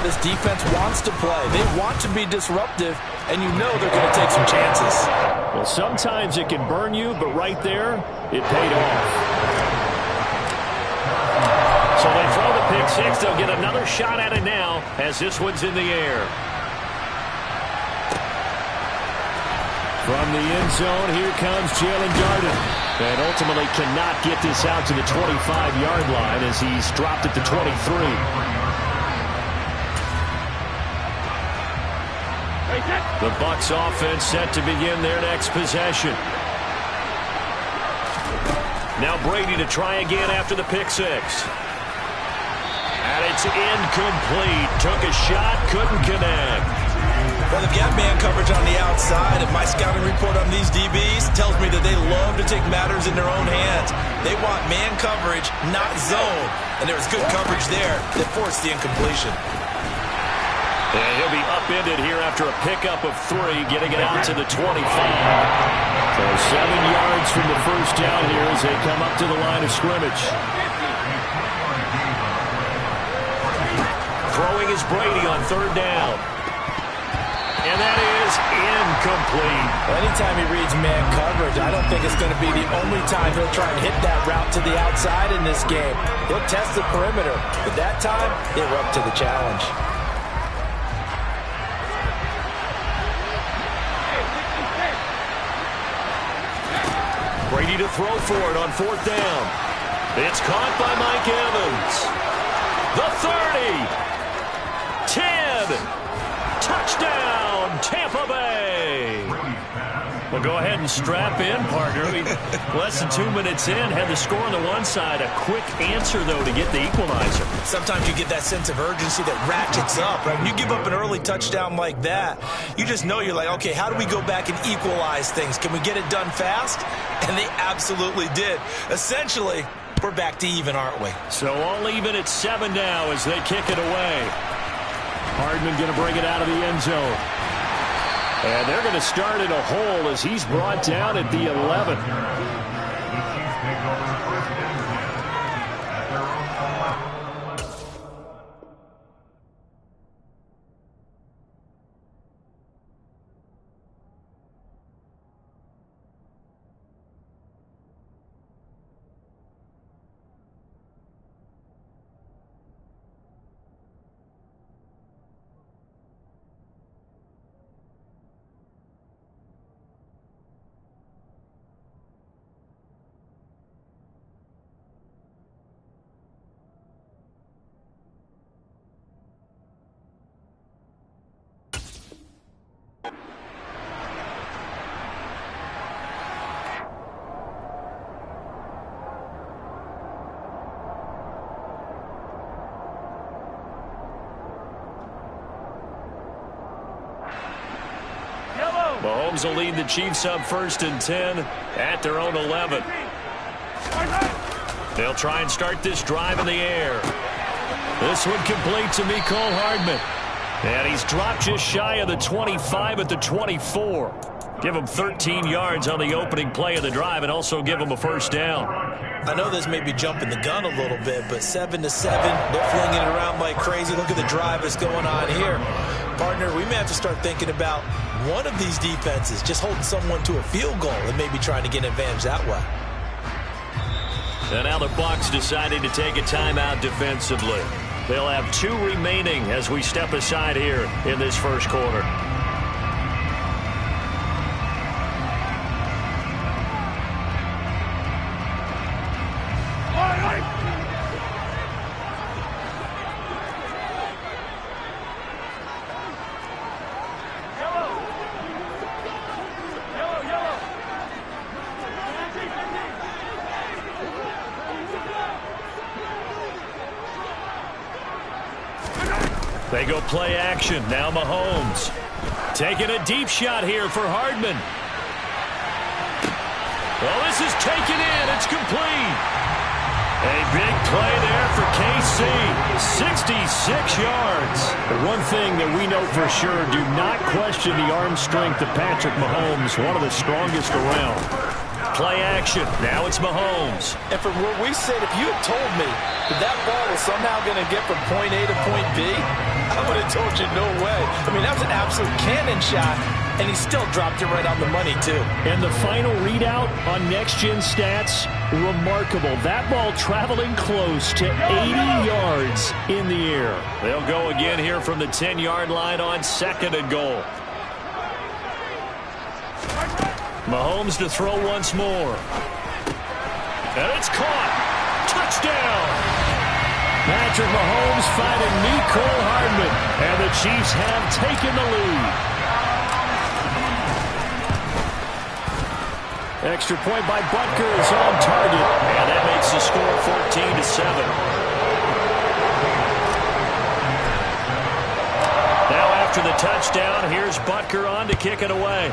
This defense wants to play. They want to be disruptive, and you know they're going to take some chances. Well, sometimes it can burn you, but right there, it paid off. So they throw the pick six. They'll get another shot at it now as this one's in the air. From the end zone, here comes Jalen Darden. And ultimately cannot get this out to the 25-yard line as he's dropped at the 23. The Bucs offense set to begin their next possession. Now Brady to try again after the pick six. And it's incomplete. Took a shot, couldn't connect. Well, they've got man coverage on the outside, and my scouting report on these DBs tells me that they love to take matters in their own hands. They want man coverage, not zone. And there was good coverage there that forced the incompletion. And he'll be upended here after a pickup of 3, getting it out to the 25. So 7 yards from the first down here as they come up to the line of scrimmage. Throwing is Brady on third down. And that is incomplete. Anytime he reads man coverage, I don't think it's going to be the only time he'll try and hit that route to the outside in this game. He'll test the perimeter, but that time, they were up to the challenge. Brady to throw for it on fourth down. It's caught by Mike Evans. The 30. 10. Touchdown, Tampa Bay. Well, go ahead and strap in, partner. Less than 2 minutes in, had the score on the one side. A quick answer, though, to get the equalizer. Sometimes you get that sense of urgency that ratchets up, right? When you give up an early touchdown like that, you just know you're like, okay, how do we go back and equalize things? Can we get it done fast? And they absolutely did. Essentially, we're back to even, aren't we? So all even at 7 now as they kick it away. Hardman going to bring it out of the end zone. And they're going to start in a hole as he's brought down at the 11. Mahomes will lead the Chiefs up 1st and 10 at their own 11. They'll try and start this drive in the air. This one complete to Mecole Hardman. And he's dropped just shy of the 25 at the 24. Give him 13 yards on the opening play of the drive and also give him a first down. I know this may be jumping the gun a little bit, but 7-7, they're flinging it around like crazy. Look at the drive that's going on here. Partner, we may have to start thinking about one of these defenses just holding someone to a field goal and maybe trying to get an advantage that way. And now the Bucs deciding to take a timeout defensively. They'll have 2 remaining as we step aside here in this first quarter. They go play action. Now Mahomes. Taking a deep shot here for Hardman. Well, this is taken in. It's complete. A big play there for KC. 66 yards. The one thing that we know for sure, do not question the arm strength of Patrick Mahomes, one of the strongest around. play action. Now it's Mahomes. And from where we sit, if you had told me that ball was somehow going to get from point A to point B, I would have told you no way. I mean, that was an absolute cannon shot, and he still dropped it right on the money, too. And the final readout on Next Gen Stats, remarkable. That ball traveling close to 80 yards in the air. They'll go again here from the 10-yard line on 2nd and goal. Mahomes to throw once more. And it's caught. Touchdown. Patrick Mahomes finding Mecole Hardman. And the Chiefs have taken the lead. Extra point by Butker is on target. And that makes the score 14-7. Now after the touchdown, here's Butker on to kick it away.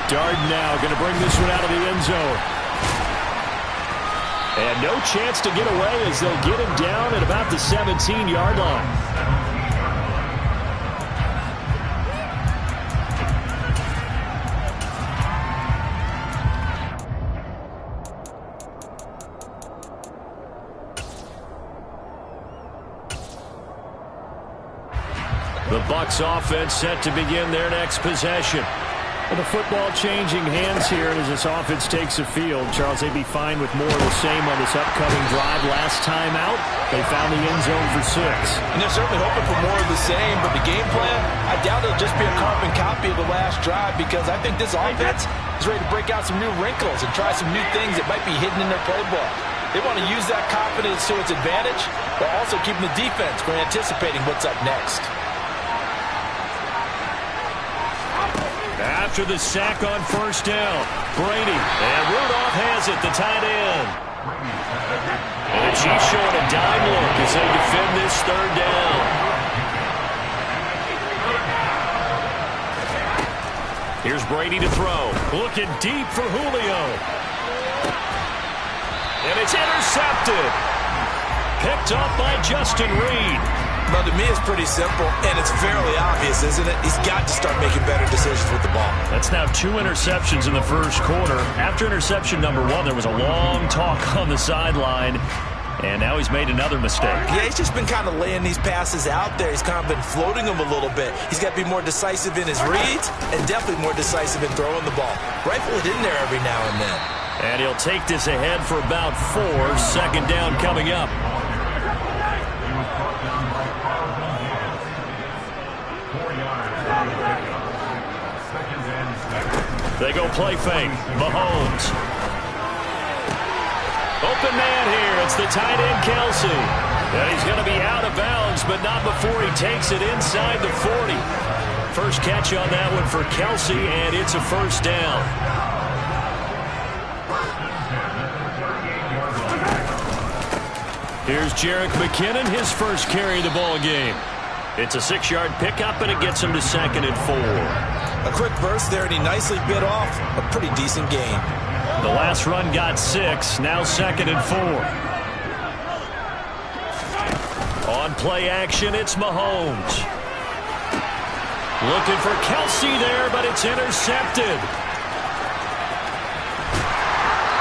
Darden now going to bring this one out of the end zone. And no chance to get away as they'll get him down at about the 17-yard line. The Bucs offense set to begin their next possession. Well, the football changing hands here as this offense takes the field. Charles, they'd be fine with more of the same on this upcoming drive. Last time out, they found the end zone for 6. And they're certainly hoping for more of the same, but the game plan, I doubt it'll just be a carbon copy of the last drive, because I think this offense is ready to break out some new wrinkles and try some new things that might be hidden in their playbook. They want to use that confidence to its advantage, while also keeping the defense from anticipating what's up next. After the sack on 1st down, Brady, and Rudolph has it, the tight end. And the Chiefs showing a dime look as they defend this 3rd down. Here's Brady to throw, looking deep for Julio. And it's intercepted. Picked up by Justin Reed. But to me, it's pretty simple, and it's fairly obvious, isn't it? He's got to start making better decisions with the ball. That's now 2 interceptions in the 1st quarter. After interception number 1, there was a long talk on the sideline, and now he's made another mistake. Yeah, he's just been kind of laying these passes out there. He's kind of been floating them a little bit. He's got to be more decisive in his reads and definitely more decisive in throwing the ball. Rifle it in there every now and then. And he'll take this ahead for about 4. 2nd down coming up. They go play fake. Mahomes. Open man here. It's the tight end, Kelce. And he's going to be out of bounds, but not before he takes it inside the 40. First catch on that one for Kelce, and it's a 1st down. Here's Jerick McKinnon, his first carry of the ball game. It's a 6-yard pickup, and it gets him to 2nd and 4. A quick burst there, and he nicely bit off a pretty decent gain. The last run got 6, now 2nd and 4. On play action, it's Mahomes. Looking for Kelce there, but it's intercepted.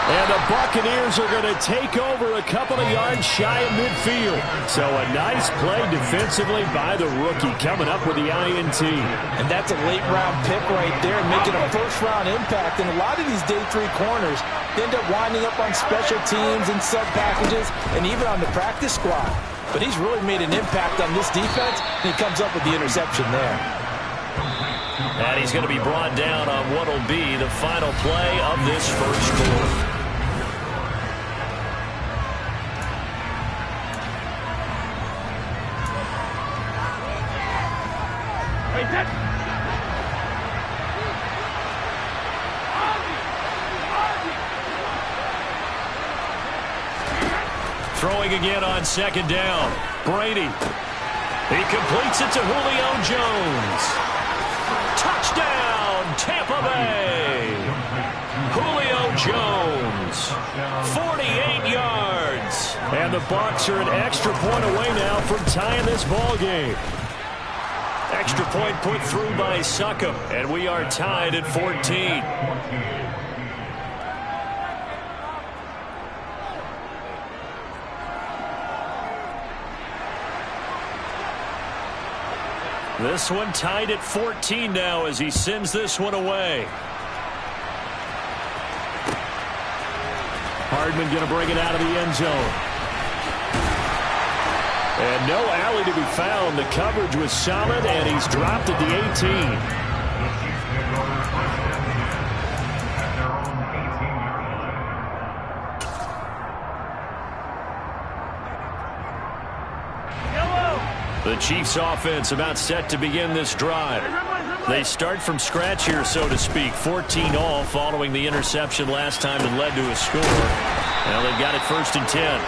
And the Buccaneers are going to take over a couple of yards shy of midfield. So a nice play defensively by the rookie, coming up with the INT. And that's a late-round pick right there, making a first-round impact. And a lot of these day 3 corners end up winding up on special teams and sub-packages and even on the practice squad. But he's really made an impact on this defense, and he comes up with the interception there. And he's going to be brought down on what will be the final play of this 1st quarter. Throwing again on 2nd down. Brady. He completes it to Julio Jones. Touchdown, Tampa Bay. Julio Jones. 48 yards. And the Bucs are an extra point away now from tying this ball game. Extra point put through by Succop, and we are tied at 14. This one tied at 14 now as he sends this one away. Hardman going to bring it out of the end zone. And no alley to be found. The coverage was solid, and he's dropped at the 18. The Chiefs offense about set to begin this drive. They start from scratch here, so to speak. 14 all following the interception last time that led to a score. Now they've got it 1st and 10.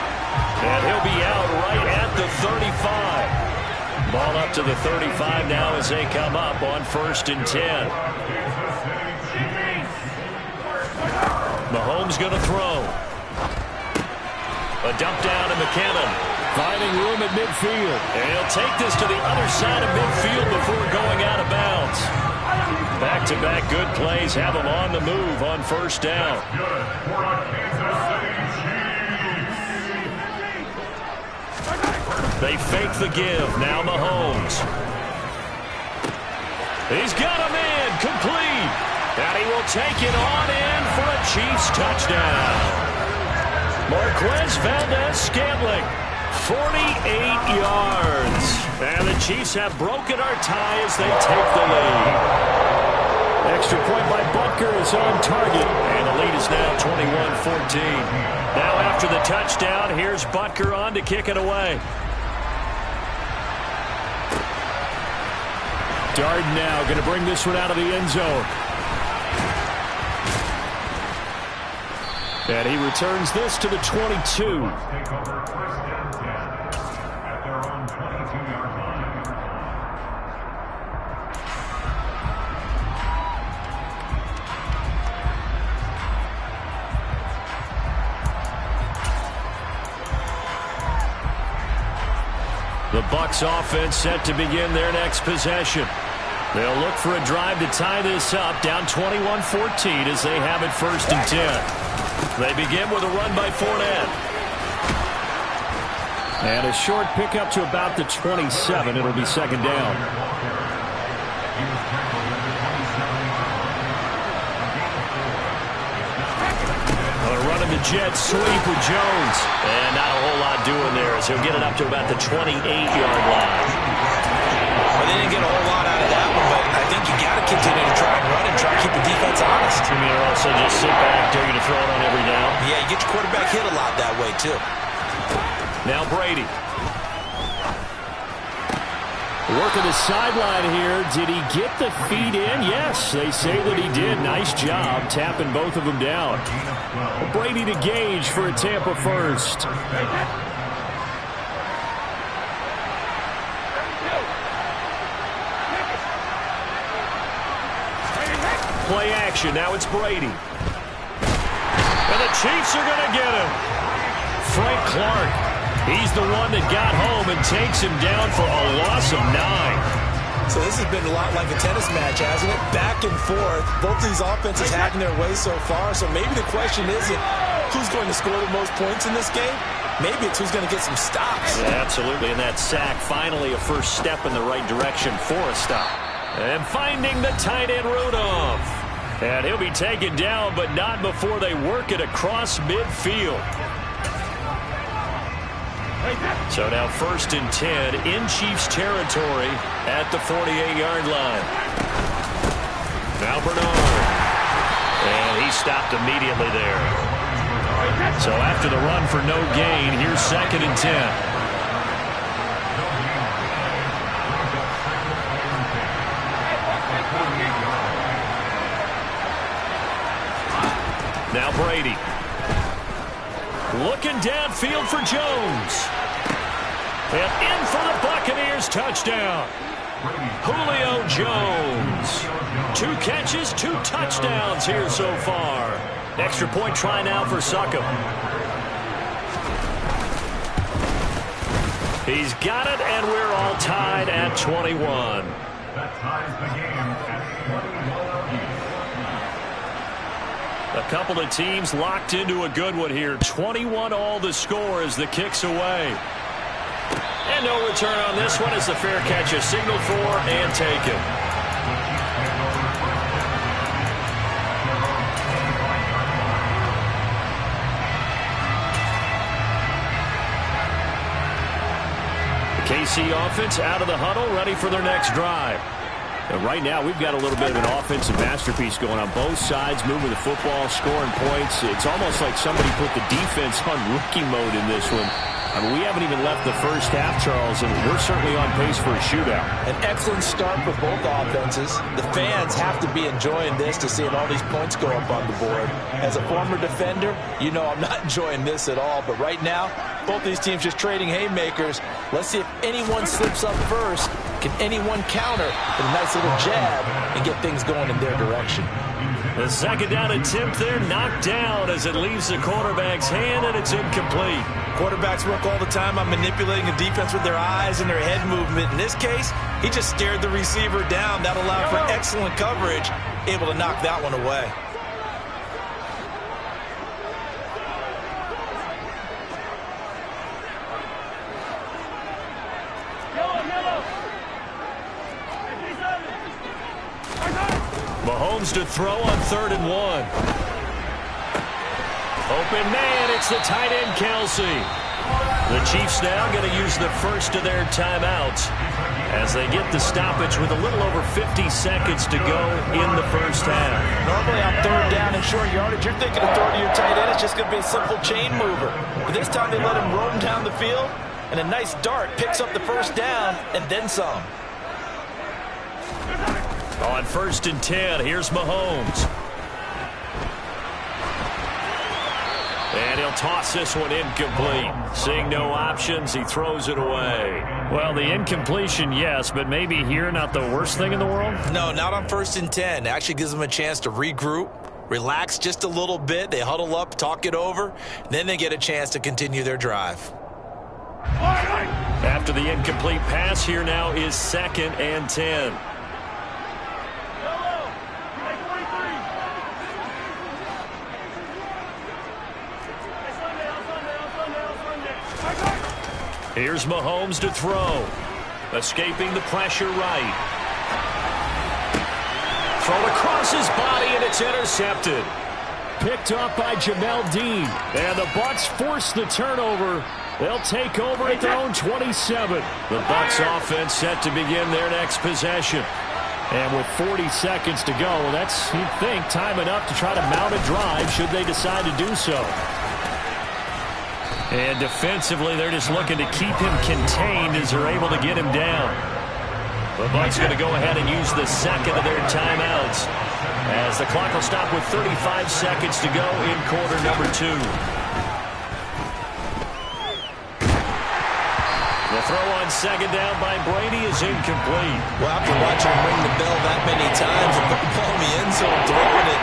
And he'll be out right at the 35. Ball up to the 35 now as they come up on 1st and 10. Mahomes going to throw. A dump down to McKinnon. Finding room at midfield. And he'll take this to the other side of midfield before going out of bounds. Back-to-back good plays have him on the move on 1st down. They fake the give. Now Mahomes. He's got him in. Complete. And he will take it on in for a Chiefs touchdown. Marquez Valdes-Scantling. 48 yards. And the Chiefs have broken our tie as they take the lead. Extra point by Butker is on target. And the lead is now 21-14. Now after the touchdown, here's Butker on to kick it away. Darden now going to bring this one out of the end zone. And he returns this to the 22. The Bucs offense set to begin their next possession. They'll look for a drive to tie this up, down 21-14 as they have it 1st and 10. They begin with a run by Fournette. And a short pickup to about the 27. It'll be 2nd down. Running the jet sweep with Jones. And not a whole lot doing there as he'll get it up to about the 28-yard line. Well, they didn't get a whole lot out of that one, but I think you got to continue to try and run and try to keep the defense honest. You mean also just sit back, dare you to throw it on every down? Yeah, you get your quarterback hit a lot that way, too. Now Brady. Working the sideline here. Did he get the feet in? Yes, they say that he did. Nice job tapping both of them down. Brady to Gage for a Tampa first. Play action. Now it's Brady. And the Chiefs are going to get him. Frank Clark. He's the one that got home and takes him down for a loss of 9. So this has been a lot like a tennis match, hasn't it? Back and forth. Both these offenses having their way so far. So maybe the question isn't who's going to score the most points in this game. Maybe it's who's going to get some stops. Yeah, absolutely. And that sack, finally a first step in the right direction for a stop. And finding the tight end Rudolph. And he'll be taken down, but not before they work it across midfield. So now 1st and 10 in Chiefs territory at the 48-yard line. Now Bernard. And he stopped immediately there. So after the run for no gain, here's 2nd and 10. Now Brady. Looking downfield for Jones. And in for the Buccaneers touchdown. Julio Jones. 2 catches, 2 touchdowns here so far. Extra point try now for Succop. He's got it, and we're all tied at 21. That ties the game at 21 apiece. A couple of teams locked into a good one here. 21 all the score as the kick's away. And no return on this one as the fair catch is signaled for and taken. The KC offense out of the huddle, ready for their next drive. And right now, we've got a little bit of an offensive masterpiece going on both sides, moving the football, scoring points. It's almost like somebody put the defense on rookie mode in this one. I mean, we haven't even left the first half, Charles, and we're certainly on pace for a shootout. An excellent start for both offenses. The fans have to be enjoying this to seeing all these points go up on the board. As a former defender, you know I'm not enjoying this at all. But right now, both these teams just trading haymakers. Let's see if anyone slips up first. Can anyone counter with a nice little jab and get things going in their direction? The second down attempt there knocked down as it leaves the quarterback's hand, and it's incomplete. Quarterbacks work all the time on manipulating the defense with their eyes and their head movement. In this case, he just stared the receiver down. That allowed for excellent coverage, able to knock that one away. Mahomes to throw on 3rd and 1. Open man, it's the tight end, Kelsey. The Chiefs now going to use the first of their timeouts as they get the stoppage with a little over 50 seconds to go in the first half. Normally on 3rd down and short yardage, you're thinking of throwing to your tight end. It's just going to be a simple chain mover. But this time they let him roam down the field, and a nice dart picks up the first down and then some. On 1st and 10, here's Mahomes. And he'll toss this one incomplete. Seeing no options, he throws it away. Well, the incompletion, yes, but maybe here not the worst thing in the world? No, not on 1st and 10. It actually gives them a chance to regroup, relax just a little bit. They huddle up, talk it over, then they get a chance to continue their drive. After the incomplete pass, here now is 2nd and 10. Here's Mahomes to throw. Escaping the pressure right. Thrown across his body, and it's intercepted. Picked up by Jamel Dean. And the Bucs force the turnover. They'll take over at their own 27. The Bucs offense set to begin their next possession. And with 40 seconds to go, that's, you'd think, time enough to try to mount a drive should they decide to do so. And defensively, they're just looking to keep him contained as they're able to get him down. The Bucs going to go ahead and use the second of their timeouts as the clock will stop with 35 seconds to go in quarter number 2. The throw on 2nd down by Brady is incomplete. Well, after watching him ring the bell that many times and put the ball in the end zone, throwing it,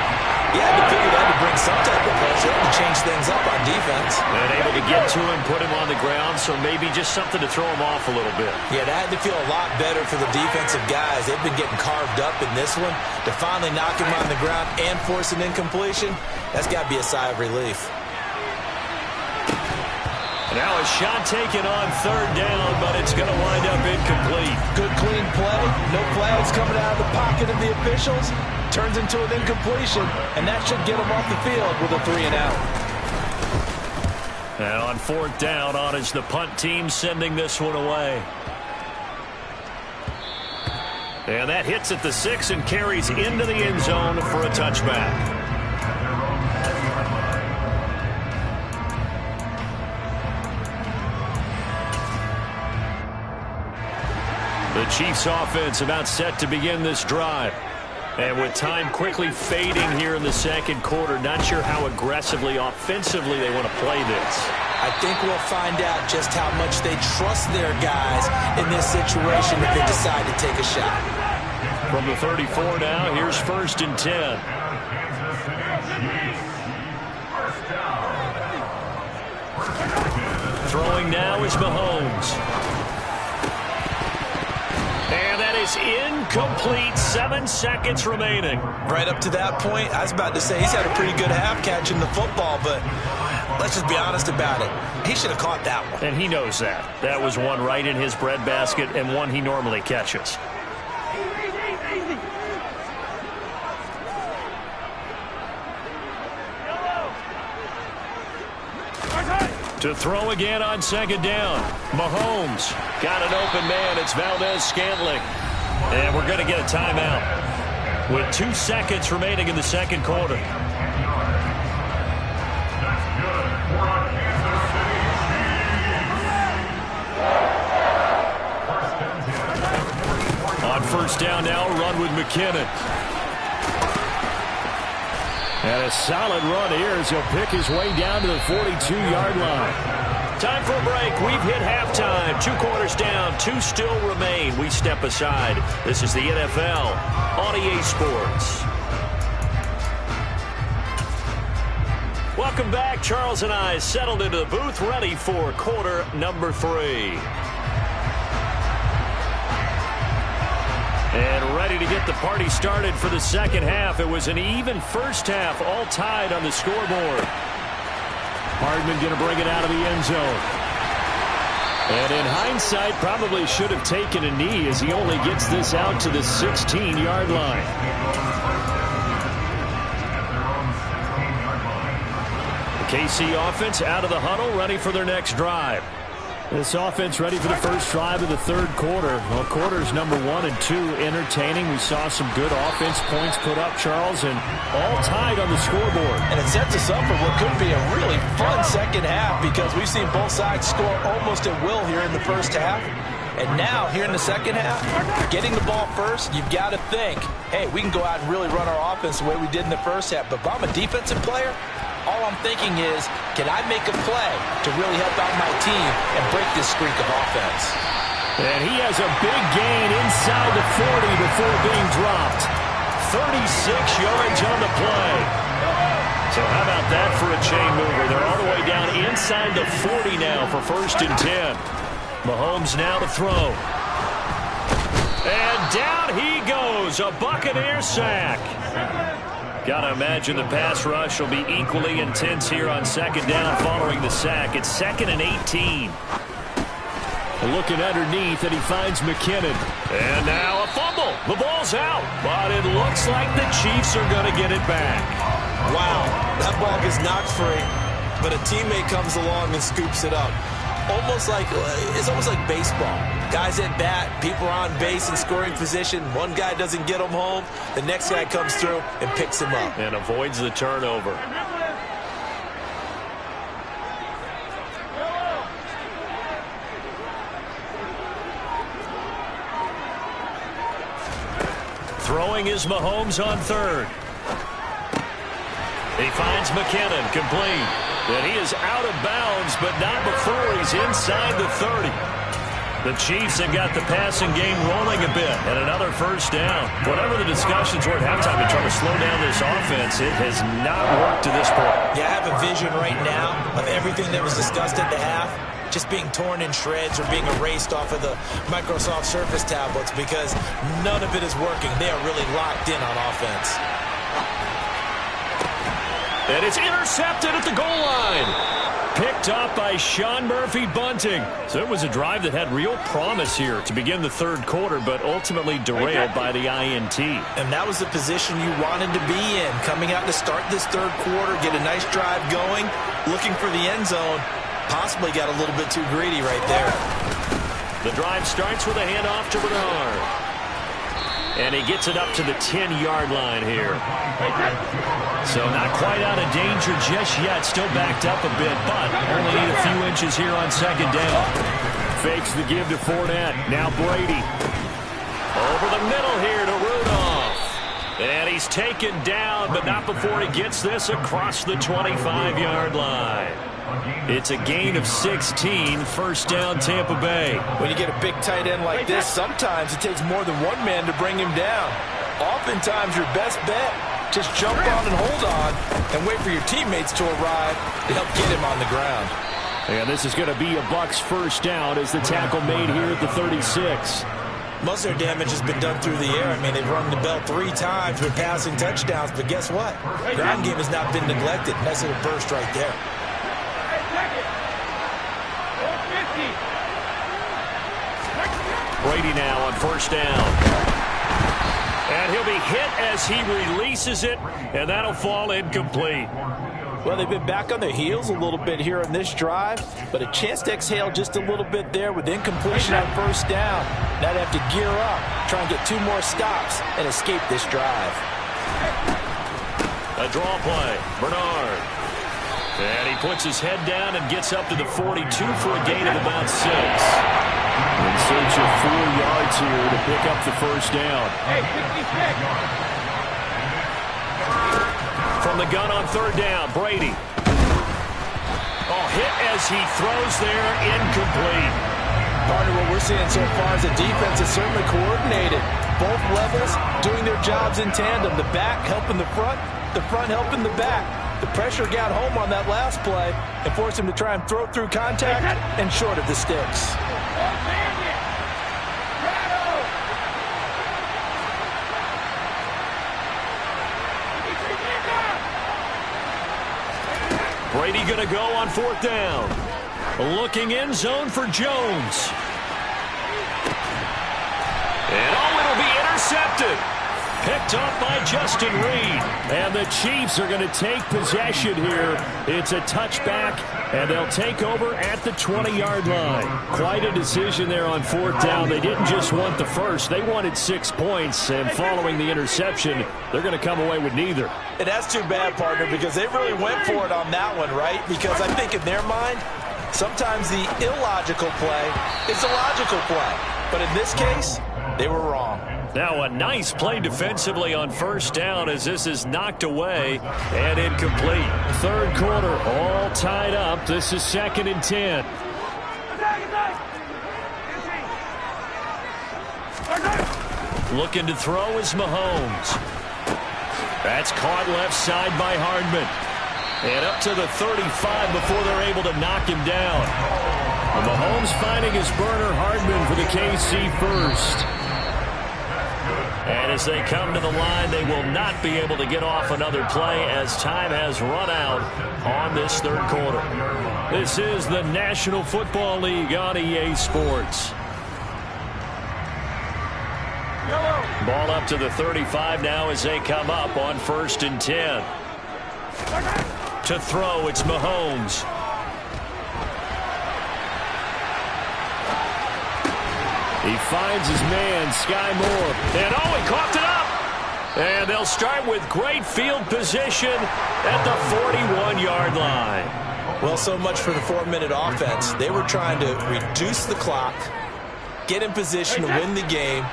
you had to figure that to bring some type of pressure to change things up on defense. And able to get to him, put him on the ground, so maybe just something to throw him off a little bit. Yeah, that had to feel a lot better for the defensive guys. They've been getting carved up in this one. To finally knock him on the ground and force an incompletion, that's got to be a sigh of relief. Now a shot taken on 3rd down, but it's going to wind up incomplete. Good, clean play. No flags coming out of the pocket of the officials. Turns into an incompletion, and that should get them off the field with a 3 and out. And on 4th down, on is the punt team sending this one away. And that hits at the 6 and carries into the end zone for a touchback. The Chiefs offense about set to begin this drive. And with time quickly fading here in the second quarter, not sure how aggressively, offensively they want to play this. I think we'll find out just how much they trust their guys in this situation if they decide to take a shot. From the 34 now, here's 1st and 10. Throwing now is Mahomes. And that is is incomplete. 7 seconds remaining. Right up to that point, I was about to say he's had a pretty good half catching the football, but let's just be honest about it. He should have caught that one. And he knows that. That was one right in his breadbasket and one he normally catches. To throw again on second down. Mahomes got an open man. It's Valdez-Scantling. And we're going to get a timeout with 2 seconds remaining in the second quarter. On first down now, run with McKinnon. And a solid run here as he'll pick his way down to the 42-yard line. Time for a break. We've hit halftime. 2 quarters down. 2 still remain. We step aside. This is the NFL on EA Sports. Welcome back. Charles and I settled into the booth, ready for quarter number 3. And ready to get the party started for the second half. It was an even first half, all tied on the scoreboard. Hardman going to bring it out of the end zone. And in hindsight, probably should have taken a knee as he only gets this out to the 16-yard line. The KC offense out of the huddle, ready for their next drive. This offense ready for the first drive of the third quarter. Well, quarters number 1 and 2 entertaining. We saw some good offense points put up, Charles, and all tied on the scoreboard. And it sets us up for what could be a really fun second half because we've seen both sides score almost at will here in the first half. And now, here in the second half, getting the ball first, you've got to think, hey, we can go out and really run our offense the way we did in the first half. But if I'm a defensive player, all I'm thinking is, can I make a play to really help out my team and break this streak of offense? And he has a big gain inside the 40 before being dropped. 36 yards on the play. So how about that for a chain mover? They're all the way down inside the 40 now for 1st and 10. Mahomes now to throw. And down he goes. A Buccaneer sack. Got to imagine the pass rush will be equally intense here on second down following the sack. It's 2nd and 18. Looking underneath, and he finds McKinnon. And now a fumble. The ball's out, but it looks like the Chiefs are going to get it back. Wow, that ball gets knocked free, but a teammate comes along and scoops it up. It's almost like baseball. Guys at bat, people are on base in scoring position. One guy doesn't get them home. The next guy comes through and picks him up. And avoids the turnover. Throwing is Mahomes on third. He finds McKinnon, complete. And he is out of bounds, but not before he's inside the 30. The Chiefs have got the passing game rolling a bit, and another first down. Whatever the discussions were at halftime to try to slow down this offense, it has not worked to this point. Yeah, I have a vision right now of everything that was discussed at the half just being torn in shreds or being erased off of the Microsoft Surface tablets because none of it is working. They are really locked in on offense. And it's intercepted at the goal line. Picked up by Sean Murphy-Bunting. So it was a drive that had real promise here to begin the third quarter, but ultimately derailed by the INT. And that was the position you wanted to be in. Coming out to start this third quarter, get a nice drive going, looking for the end zone. Possibly got a little bit too greedy right there. The drive starts with a handoff to Bernard. And he gets it up to the 10-yard line here. So not quite out of danger just yet. Still backed up a bit, but only need a few inches here on second down. Fakes the give to Fournette. Now Brady. Over the middle here to Rudolph. And he's taken down, but not before he gets this across the 25-yard line. It's a gain of 16, first down Tampa Bay. When you get a big tight end like this, sometimes it takes more than one man to bring him down. Oftentimes your best bet, just jump on and hold on and wait for your teammates to arrive to help get him on the ground. And this is going to be a Bucs first down as the tackle made here at the 36. Most of their damage has been done through the air. I mean, they've rung the bell 3 times with passing touchdowns, but guess what? Ground game has not been neglected. Nice little burst right there. Brady now on first down. And he'll be hit as he releases it, and that'll fall incomplete. Well, they've been back on their heels a little bit here in this drive, but a chance to exhale just a little bit there with incompletion on first down. Now they have to gear up, try and get 2 more stops, and escape this drive. A draw play, Bernard. And he puts his head down and gets up to the 42 for a gain of about 6. In search of 4 yards here to pick up the first down. From the gun on third down, Brady. Oh, hit as he throws there, incomplete. Partner, what we're seeing so far is the defense is certainly coordinated. Both levels doing their jobs in tandem. The back helping the front helping the back. The pressure got home on that last play and forced him to try and throw through contact and short of the sticks. Brady going to go on fourth down. Looking end zone for Jones. And it'll be intercepted. Picked off by Justin Reed. And the Chiefs are going to take possession here. It's a touchback, and they'll take over at the 20-yard line. Quite a decision there on fourth down. They didn't just want the first. They wanted 6 points, and following the interception, they're going to come away with neither. And that's too bad, partner, because they really went for it on that one, right? Because I think in their mind, sometimes the illogical play is a logical play. But in this case, they were wrong. Now a nice play defensively on first down as this is knocked away and incomplete. Third quarter all tied up. This is 2nd and 10. Looking to throw is Mahomes. That's caught left side by Hardman. And up to the 35 before they're able to knock him down. And Mahomes finding his burner, Hardman for the KC first. And as they come to the line, they will not be able to get off another play as time has run out on this third quarter. This is the National Football League on EA Sports. Ball up to the 35 now as they come up on 1st and 10. To throw, it's Mahomes. He finds his man, Sky Moore. And he coughed it up. And they'll start with great field position at the 41-yard line. Well, so much for the 4-minute offense. They were trying to reduce the clock, get in position to win the game,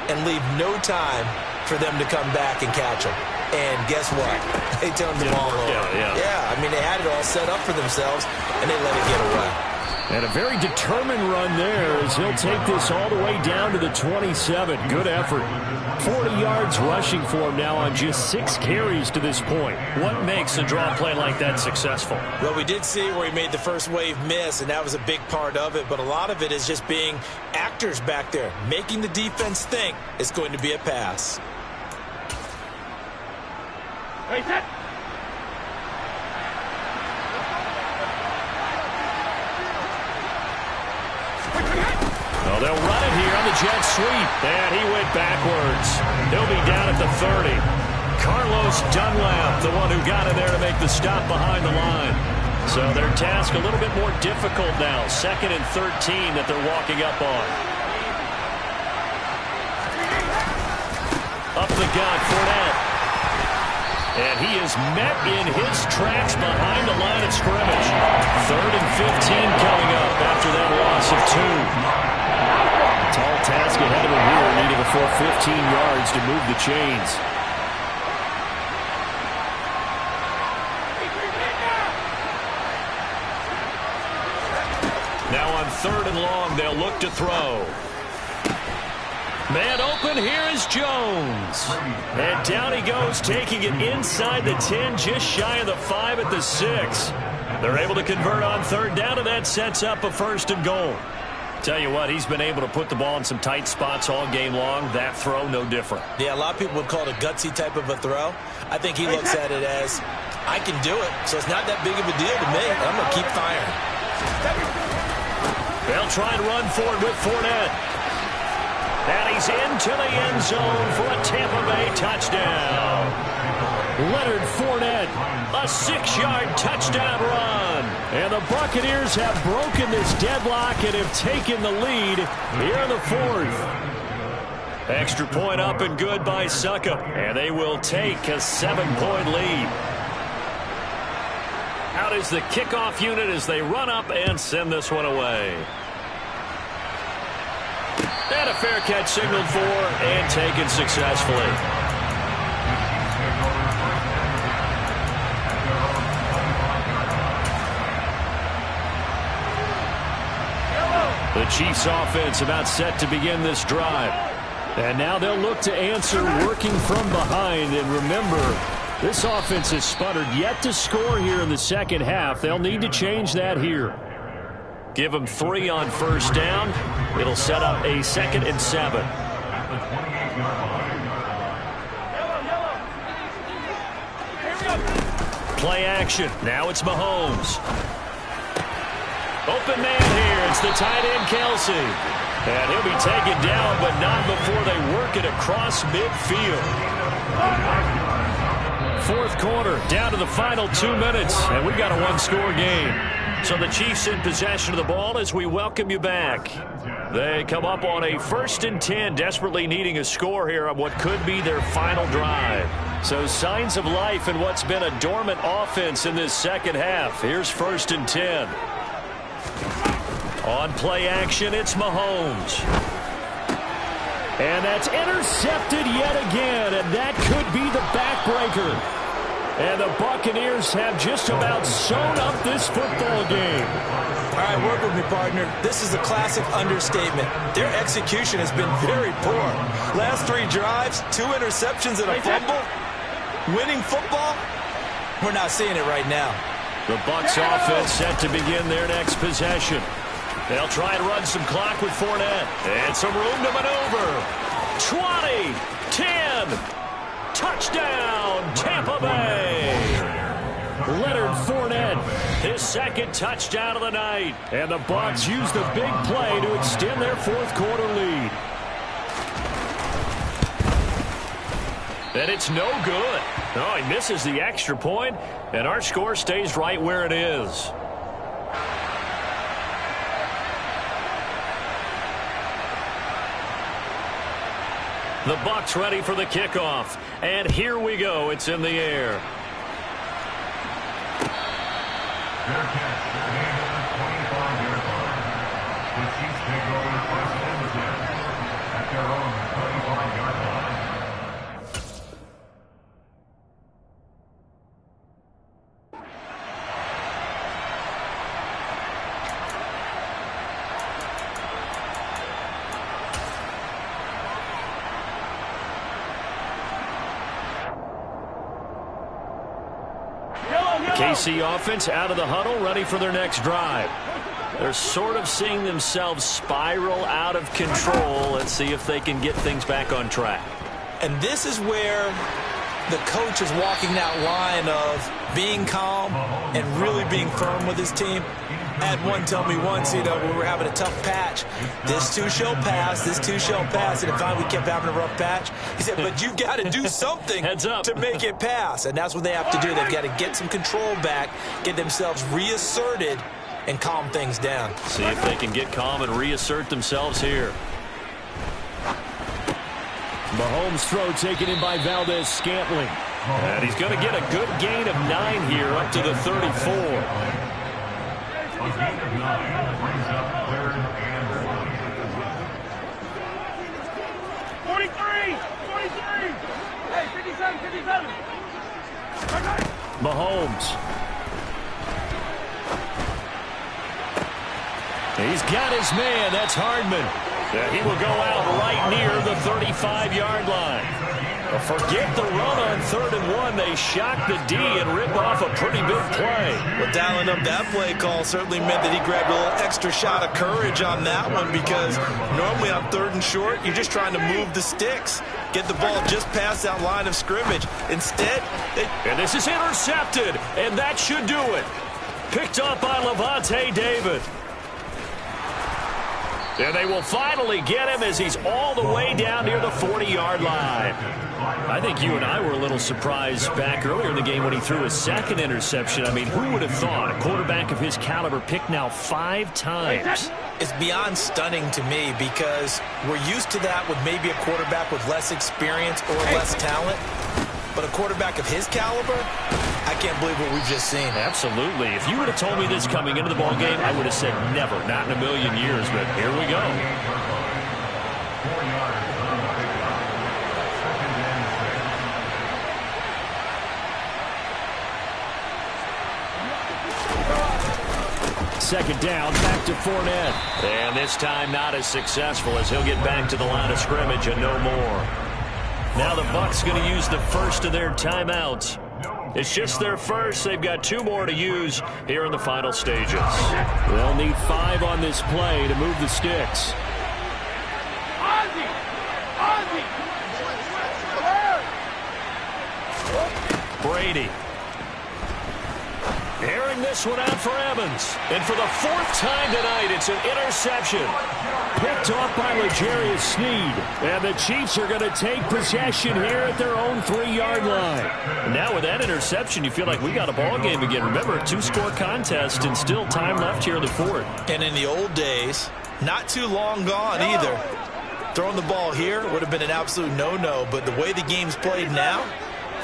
and leave no time for them to come back and catch them. And guess what? They turned the ball over. Yeah, I mean, they had it all set up for themselves, and they let it get away. And a very determined run there as he'll take this all the way down to the 27. Good effort. 40 yards rushing for him now on just 6 carries to this point. What makes a draw play like that successful? Well, we did see where he made the first wave miss, and that was a big part of it. But a lot of it is just being actors back there, making the defense think it's going to be a pass. Hey, set. Well, they'll run it here on the jet sweep. And he went backwards. He'll be down at the 30. Carlos Dunlap, the one who got in there to make the stop behind the line. So their task a little bit more difficult now. 2nd and 13 that they're walking up on. Up the gun, Fournette. And he is met in his tracks behind the line of scrimmage. 3rd and 15 coming up after that loss of 2. Tall task ahead of him here, needing a full 15 yards to move the chains. Now on 3rd and long, they'll look to throw. Man open, here is Jones. And down he goes, taking it inside the 10, just shy of the 5 at the 6. They're able to convert on 3rd down, and that sets up a 1st and goal. Tell you what, he's been able to put the ball in some tight spots all game long. That throw, no different. Yeah, a lot of people would call it a gutsy type of a throw. I think he looks at it as, I can do it, so it's not that big of a deal to me. I'm going to keep firing. They'll try and run for it with Fournette. And he's into the end zone for a Tampa Bay touchdown. Leonard Fournette, a 6-yard touchdown run. And the Buccaneers have broken this deadlock and have taken the lead here in the fourth. Extra point up and good by Succop. And they will take a 7-point lead. Out is the kickoff unit as they run up and send this one away. And a fair catch signaled for and taken successfully. The Chiefs offense about set to begin this drive. And now they'll look to answer working from behind. And remember, this offense has sputtered yet to score here in the second half. They'll need to change that here. Give them 3 on first down. It'll set up a 2nd and 7. Play action. Now it's Mahomes. Open man here. It's the tight end, Kelsey. And he'll be taken down, but not before they work it across midfield. Fourth quarter, down to the final 2 minutes, and we've got a 1-score game. So the Chiefs in possession of the ball as we welcome you back. They come up on a 1st and 10, desperately needing a score here on what could be their final drive. So signs of life in what's been a dormant offense in this second half. Here's 1st and 10. On play action, it's Mahomes. And that's intercepted yet again, and that could be the backbreaker. And the Buccaneers have just about sewn up this football game. All right, work with me, partner. This is a classic understatement. Their execution has been very poor. Last 3 drives, 2 interceptions and a fumble. Winning football? We're not seeing it right now. The Bucs offense set to begin their next possession. They'll try and run some clock with Fournette. And some room to maneuver. 20, 10, touchdown, Tampa Bay. Leonard Fournette, his 2nd touchdown of the night. And the Bucs use the big play to extend their fourth quarter lead. And it's no good. Oh, he misses the extra point, and our score stays right where it is. The Bucs ready for the kickoff. And here we go. It's in the air. Fair catch. Gain of 25-yard line. The Chiefs take over 1st and 10 at their own 25-yard line. KC offense out of the huddle, ready for their next drive. They're sort of seeing themselves spiral out of control. Let's see if they can get things back on track. And this is where the coach is walking that line of being calm and really being firm with his team. I had one tell me once, we were having a tough patch. This too shall pass, this too shall pass. And finally we kept having a rough patch. He said, but you've got to do something to make it pass. And that's what they have to do. They've got to get some control back, get themselves reasserted, and calm things down. See if they can get calm and reassert themselves here. Mahomes' throw taken in by Valdez-Scantling. And he's going to get a good gain of 9 here up to the 34. A gain of 9 brings up 3rd and 43! 43! Hey, 57, 57! Mahomes. He's got his man. That's Hardman. He will go out right near the 35-yard line. Forget the run on 3rd and 1. They shock the D and rip off a pretty big play. Well, dialing up that play call certainly meant that he grabbed a little extra shot of courage on that one, because normally on 3rd and short, you're just trying to move the sticks, get the ball just past that line of scrimmage. Instead, and this is intercepted, and that should do it. Picked up by Lavonte David. And they will finally get him as he's all the way down near the 40-yard line. I think you and I were a little surprised back earlier in the game when he threw his second interception. I mean, who would have thought a quarterback of his caliber picked now 5 times? It's beyond stunning to me, because we're used to that with maybe a quarterback with less experience or less talent. But a quarterback of his caliber, I can't believe what we've just seen. Absolutely. If you would have told me this coming into the ball game, I would have said never, not in a million years. But here we go. 4 yards. Second down, back to Fournette. And this time not as successful, as he'll get back to the line of scrimmage and no more. Now the Bucs going to use the first of their timeouts. It's just their first. They've got 2 more to use here in the final stages. They'll need 5 on this play to move the sticks. Brady. Airing this one out for Evans. And for the 4th time tonight, it's an interception. Picked off by L'Jarius Sneed. And the Chiefs are going to take possession here at their own 3-yard line. And now with that interception, you feel like we got a ball game again. Remember, a 2-score contest and still time left here in the 4th. And in the old days, not too long gone either, throwing the ball here would have been an absolute no-no. But the way the game's played now,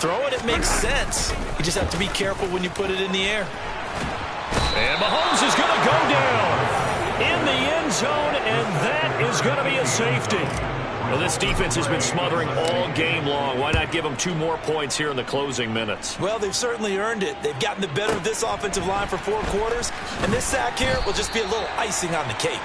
throwing it makes sense. You just have to be careful when you put it in the air. And Mahomes is going to go down in the end zone, and that is going to be a safety. Well, this defense has been smothering all game long. Why not give them 2 more points here in the closing minutes? Well, they've certainly earned it. They've gotten the better of this offensive line for 4 quarters, and this sack here will just be a little icing on the cake.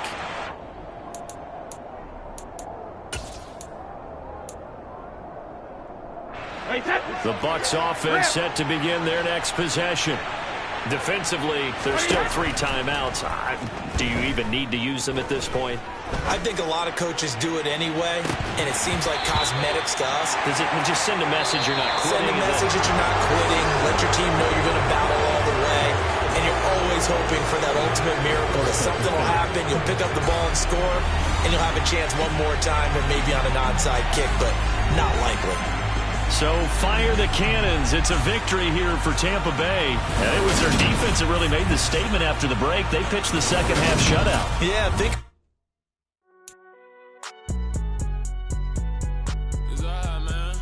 The Bucs offense set to begin their next possession. Defensively, there's still 3 timeouts. Do you even need to use them at this point? I think a lot of coaches do it anyway, and it seems like cosmetics to us. Does it just send a message you're not quitting? Send a message that you're not quitting. Let your team know you're going to battle all the way, and you're always hoping for that ultimate miracle that something will happen, you'll pick up the ball and score, and you'll have a chance one more time, or maybe on an onside kick, but not likely. So fire the cannons. It's a victory here for Tampa Bay. And it was their defense that really made the statement after the break. They pitched the second half shutout. Yeah, think. It's all right, man.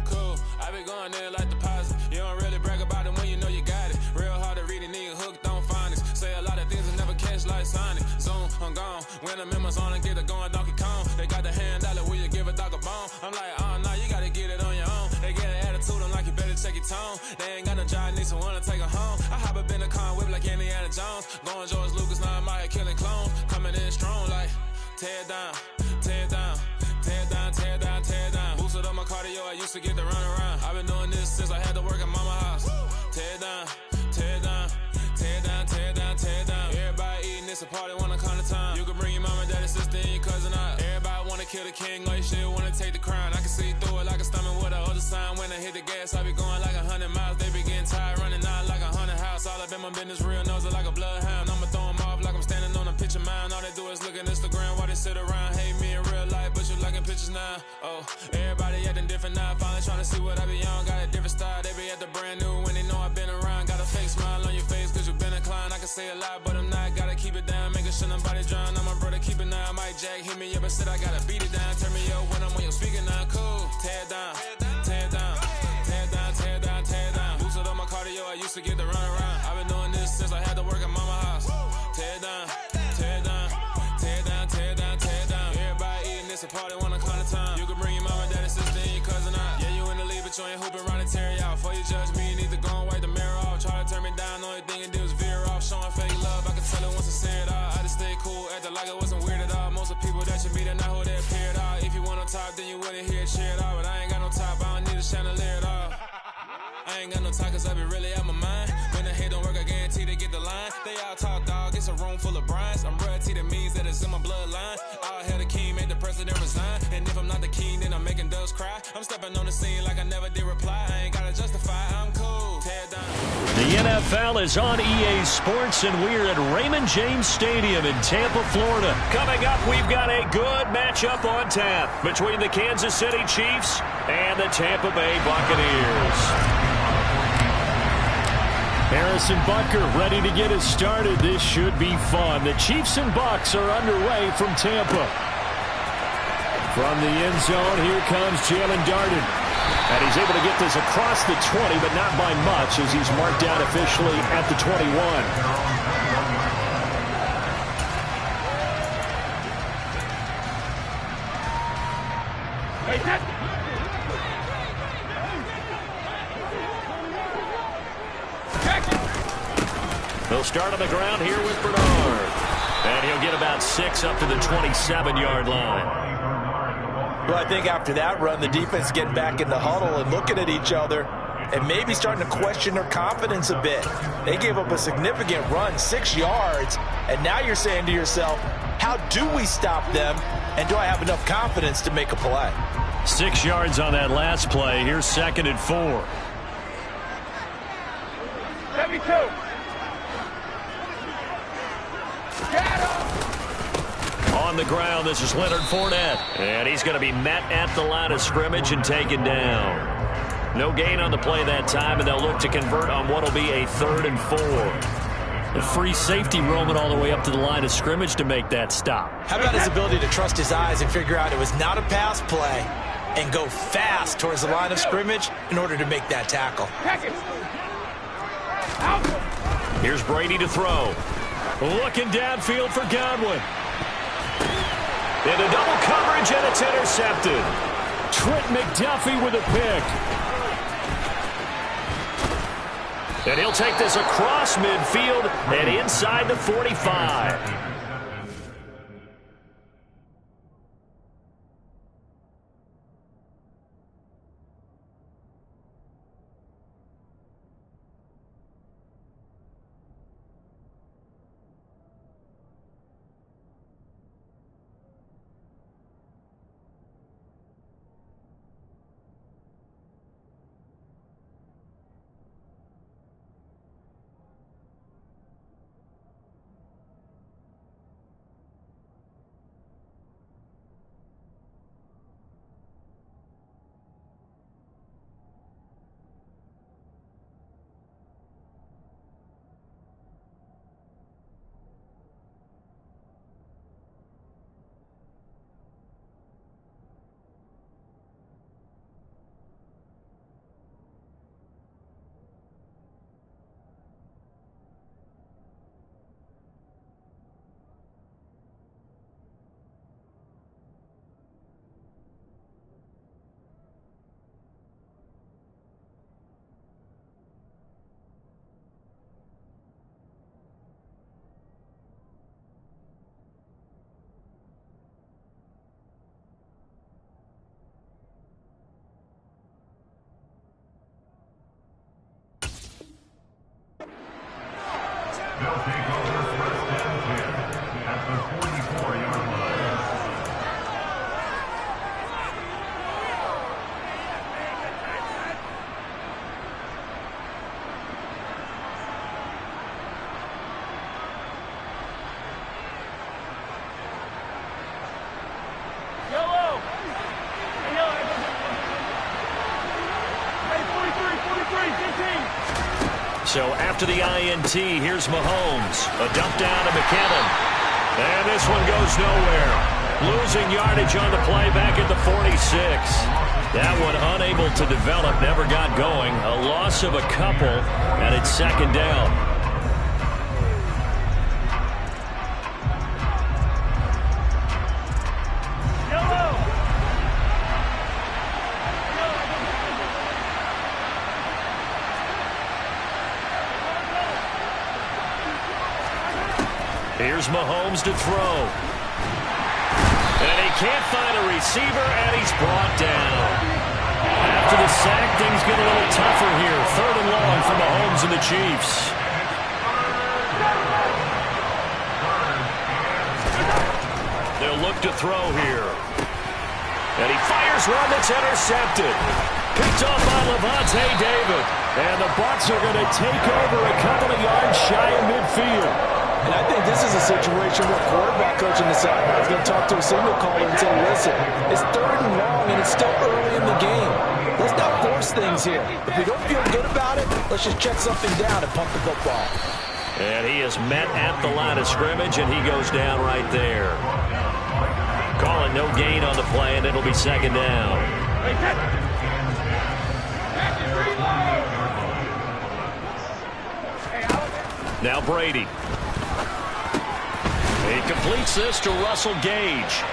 Cool. I be going there like deposit. You don't really brag about it when you know you got it. Real hard to read a nigga hooked on phonics. Say a lot of things that never catch like Sonic. Zone, I'm gone. When I'm in my zone and get it going Donkey Kong. They got the hand dollar, will you give a dog a bone? I'm like, oh, no, you gotta get it on your own. They get an attitude, I'm like, you better check your tone. They ain't got no job, need someone to take her home. I hop up in the car and whip like Indiana Jones. Going George Lucas, now I'm out here killing clones. Coming in strong like, tear down, tear down, tear down, tear down, tear down. Boosted up my cardio, I used to get to run around. I've been doing this since I had to work at mama house. Tear down, tear down, tear down, tear down, tear down. Everybody eating, it's a party, wanna come to time. You can bring your mama, daddy, sister, and your cousin out. Everybody wanna kill the king, or you shit wanna take the crown. I can see through it like a stomach with a other sign. When I hit the gas, I be going like 100 miles. They be getting tired, running out like 100 house. All up in my business, real nose like a bloodhound. I'ma throw them off like I'm standing on a picture mound. All they do is look at Instagram while they sit around. Hate me in real life, but you liking pictures now. Oh, everybody acting different now. Finally trying to see what I be on. Got a different style, they be at the brand new when they know I've been around. Got a fake smile on your face cause you been inclined. I can say a lot, but I'm not. Gotta keep it down, making sure nobody drown. I'm my brother, keep it now. Mike Jack hit me up and said I gotta beat it down. Turn me up when I'm on your speaker now. Cool, tear down, tear down, tear down, tear down, tear down. Boosted up my cardio, I used to get to run around. I've been doing this since I had to work at mama house. Tear down, tear down, tear down, tear down, tear down. Everybody eating, it's a party, wanna come to time. You can bring your mama, daddy, sister, and your cousin out. Yeah, you in the league, but you ain't hooping around and tear you out. Before you judge me, you need to go and wipe the mirror off. Try to turn me down, the only thing you do is veer off. Showing fake love, I can tell it once I say it all. I just stay cool, acting like it wasn't weird at all. Most of the people that you meet are not who they appeared all. home full of brides. I'm royalty, that means that it's in my bloodline. All hell the king, made the president resign. And if I'm not the king, then I'm making doves cry. I'm stepping on the scene like I never did reply. I ain't gotta justify, I'm cool. Tear down. The NFL is on EA Sports, and we're at Raymond James Stadium in Tampa, Florida. Coming up, we've got a good matchup on tap between the Kansas City Chiefs and the Tampa Bay Buccaneers. Harrison Butker ready to get us started. This should be fun. The Chiefs and Bucs are underway from Tampa. From the end zone, here comes Jalen Darden. And he's able to get this across the 20, but not by much, as he's marked down officially at the 21. He'll start on the ground here with Bernard. And he'll get about 6 up to the 27-yard line. Well, I think after that run, the defense getting back in the huddle and looking at each other and maybe starting to question their confidence a bit. They gave up a significant run, 6 yards, and now you're saying to yourself, how do we stop them, and do I have enough confidence to make a play? 6 yards on that last play. Here's 2nd and 4. 72. On the ground, this is Leonard Fournette. And he's going to be met at the line of scrimmage and taken down. No gain on the play that time, and they'll look to convert on what will be a 3rd and 4. The free safety roaming all the way up to the line of scrimmage to make that stop. How about his ability to trust his eyes and figure out it was not a pass play and go fast towards the line of scrimmage in order to make that tackle? Here's Brady to throw. Looking downfield for Godwin. Into double coverage, and it's intercepted. Trent McDuffie with a pick. And he'll take this across midfield and inside the 45. They'll take over 1st and 10 at the 44-yard line. Yellow. Hey, 43, 15. So after the INT, here's Mahomes. A dump down to McKinnon. And this one goes nowhere. Losing yardage on the play back at the 46. That one unable to develop, never got going. A loss of a couple, and it's 2nd down. Here's Mahomes to throw. And he can't find a receiver, and he's brought down. After the sack, things get a little tougher here. 3rd and long for Mahomes and the Chiefs. look to throw here. And he fires one that's intercepted. Picked off by Lavonte David. And the Bucs are going to take over a couple of yards shy of midfield. And I think this is a situation where quarterback coach on the sideline is going to talk to a signal caller and say, listen, it's 3rd and long and it's still early in the game. Let's not force things here. If we don't feel good about it, let's just check something down and pump the football. And he is met at the line of scrimmage, and he goes down right there. Calling no gain on the play, and it'll be 2nd down. Now Brady. He completes this to Russell Gage.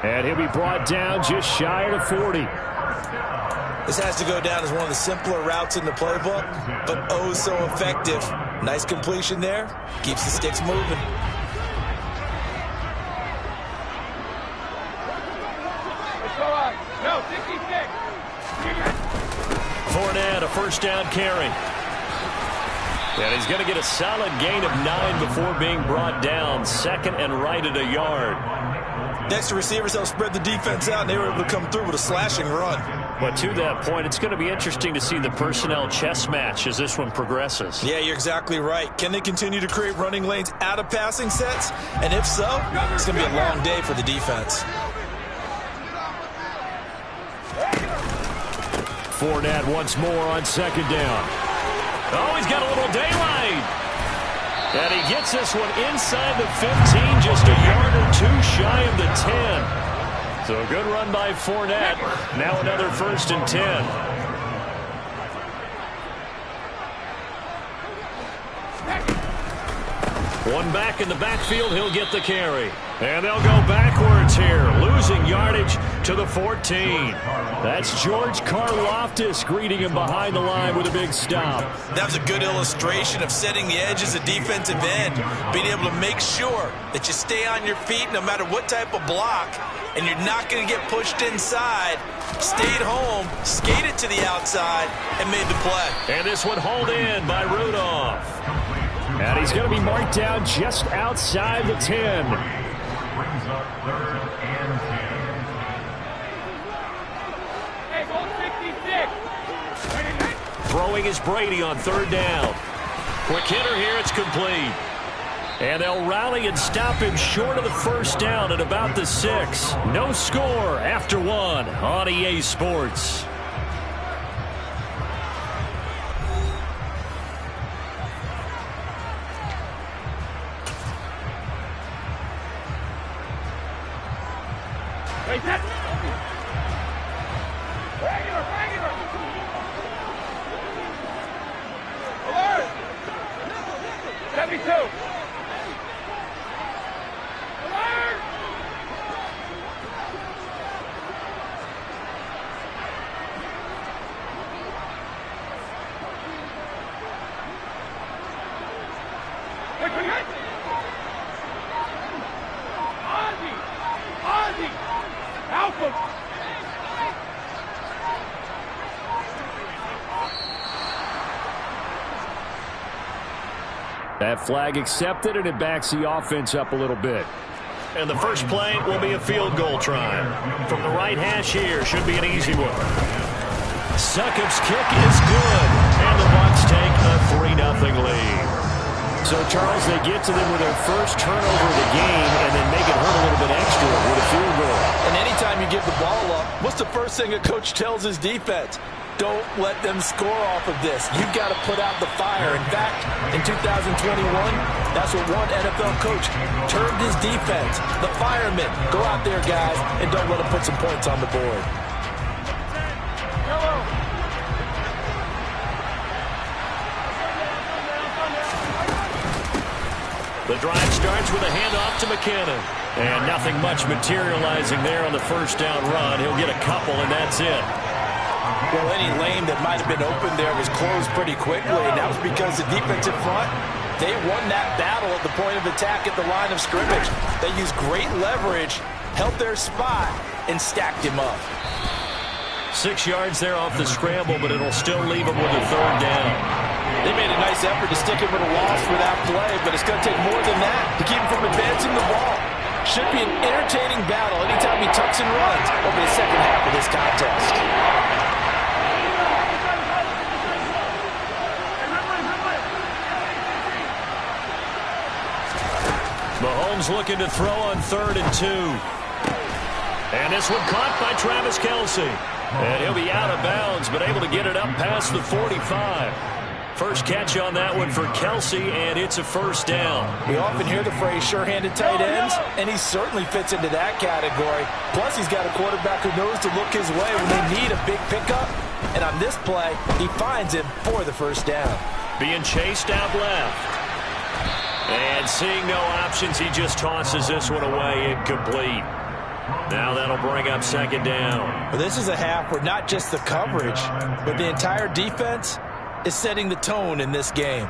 And he'll be brought down just shy of the 40. This has to go down as one of the simpler routes in the playbook, but oh so effective. Nice completion there. Keeps the sticks moving. No, 56. Fournette, a 1st down carry. And he's going to get a solid gain of 9 before being brought down. 2nd and right at a yard. Next to receivers, they'll spread the defense out, and they were able to come through with a slashing run. But to that point, it's going to be interesting to see the personnel chess match as this one progresses. Yeah, you're exactly right. Can they continue to create running lanes out of passing sets? And if so, it's going to be a long day for the defense. Fournette once more on 2nd down. Oh, he's got a little daylight. And he gets this one inside the 15, just a yard or 2 shy of the 10. So a good run by Fournette. Now another 1st and 10. One back in the backfield, he'll get the carry. And they'll go backwards here, losing yardage to the 14. That's George Karlaftis greeting him behind the line with a big stop. That was a good illustration of setting the edge as a defensive end, being able to make sure that you stay on your feet no matter what type of block, and you're not going to get pushed inside. Stayed home, skated to the outside, and made the play. And this one hauled in by Rudolph. And he's going to be marked down just outside the 10. Brings up 3rd and 10. Hey, ball 66. Throwing is Brady on 3rd down. Quick hitter here, it's complete. And they'll rally and stop him short of the 1st down at about the 6. No score after 1 on EA Sports. Wait, that. Regular. Alert. 72. Alert. Quick. Ozzy. Alpha. That flag accepted, and it backs the offense up a little bit. And the first play will be a field goal try. From the right hash here, should be an easy one. Succop's kick is good, and the Bucs take a 3-0 lead. So, Charles, they get to them with their first turnover of the game and then make it hurt a little bit extra with a field goal. And anytime you give the ball up, what's the first thing a coach tells his defense? Don't let them score off of this. You've got to put out the fire. In fact, in 2021, that's what one NFL coach termed his defense. The firemen. Go out there, guys, and don't let them put some points on the board. The drive starts with a handoff to McKinnon. And nothing much materializing there on the first down run. He'll get a couple, and that's it. Well, any lane that might have been open there was closed pretty quickly, and that was because the defensive front, they won that battle at the point of attack at the line of scrimmage. They used great leverage, held their spot, and stacked him up. 6 yards there off the scramble, but it'll still leave him with a 3rd down. They made a nice effort to stick him with a loss for that play, but it's going to take more than that to keep him from advancing the ball. Should be an entertaining battle anytime he tucks and runs over the second half of this contest. Mahomes looking to throw on 3rd and 2. And this one caught by Travis Kelce. And he'll be out of bounds, but able to get it up past the 45. First catch on that one for Kelce, and it's a first down. We often hear the phrase sure-handed tight ends, and he certainly fits into that category. Plus, he's got a quarterback who knows to look his way when they need a big pickup. And on this play, he finds him for the first down. Being chased out left. And seeing no options, he just tosses this one away, incomplete. Now that'll bring up second down. Well, this is a half where not just the coverage, but the entire defense is setting the tone in this game.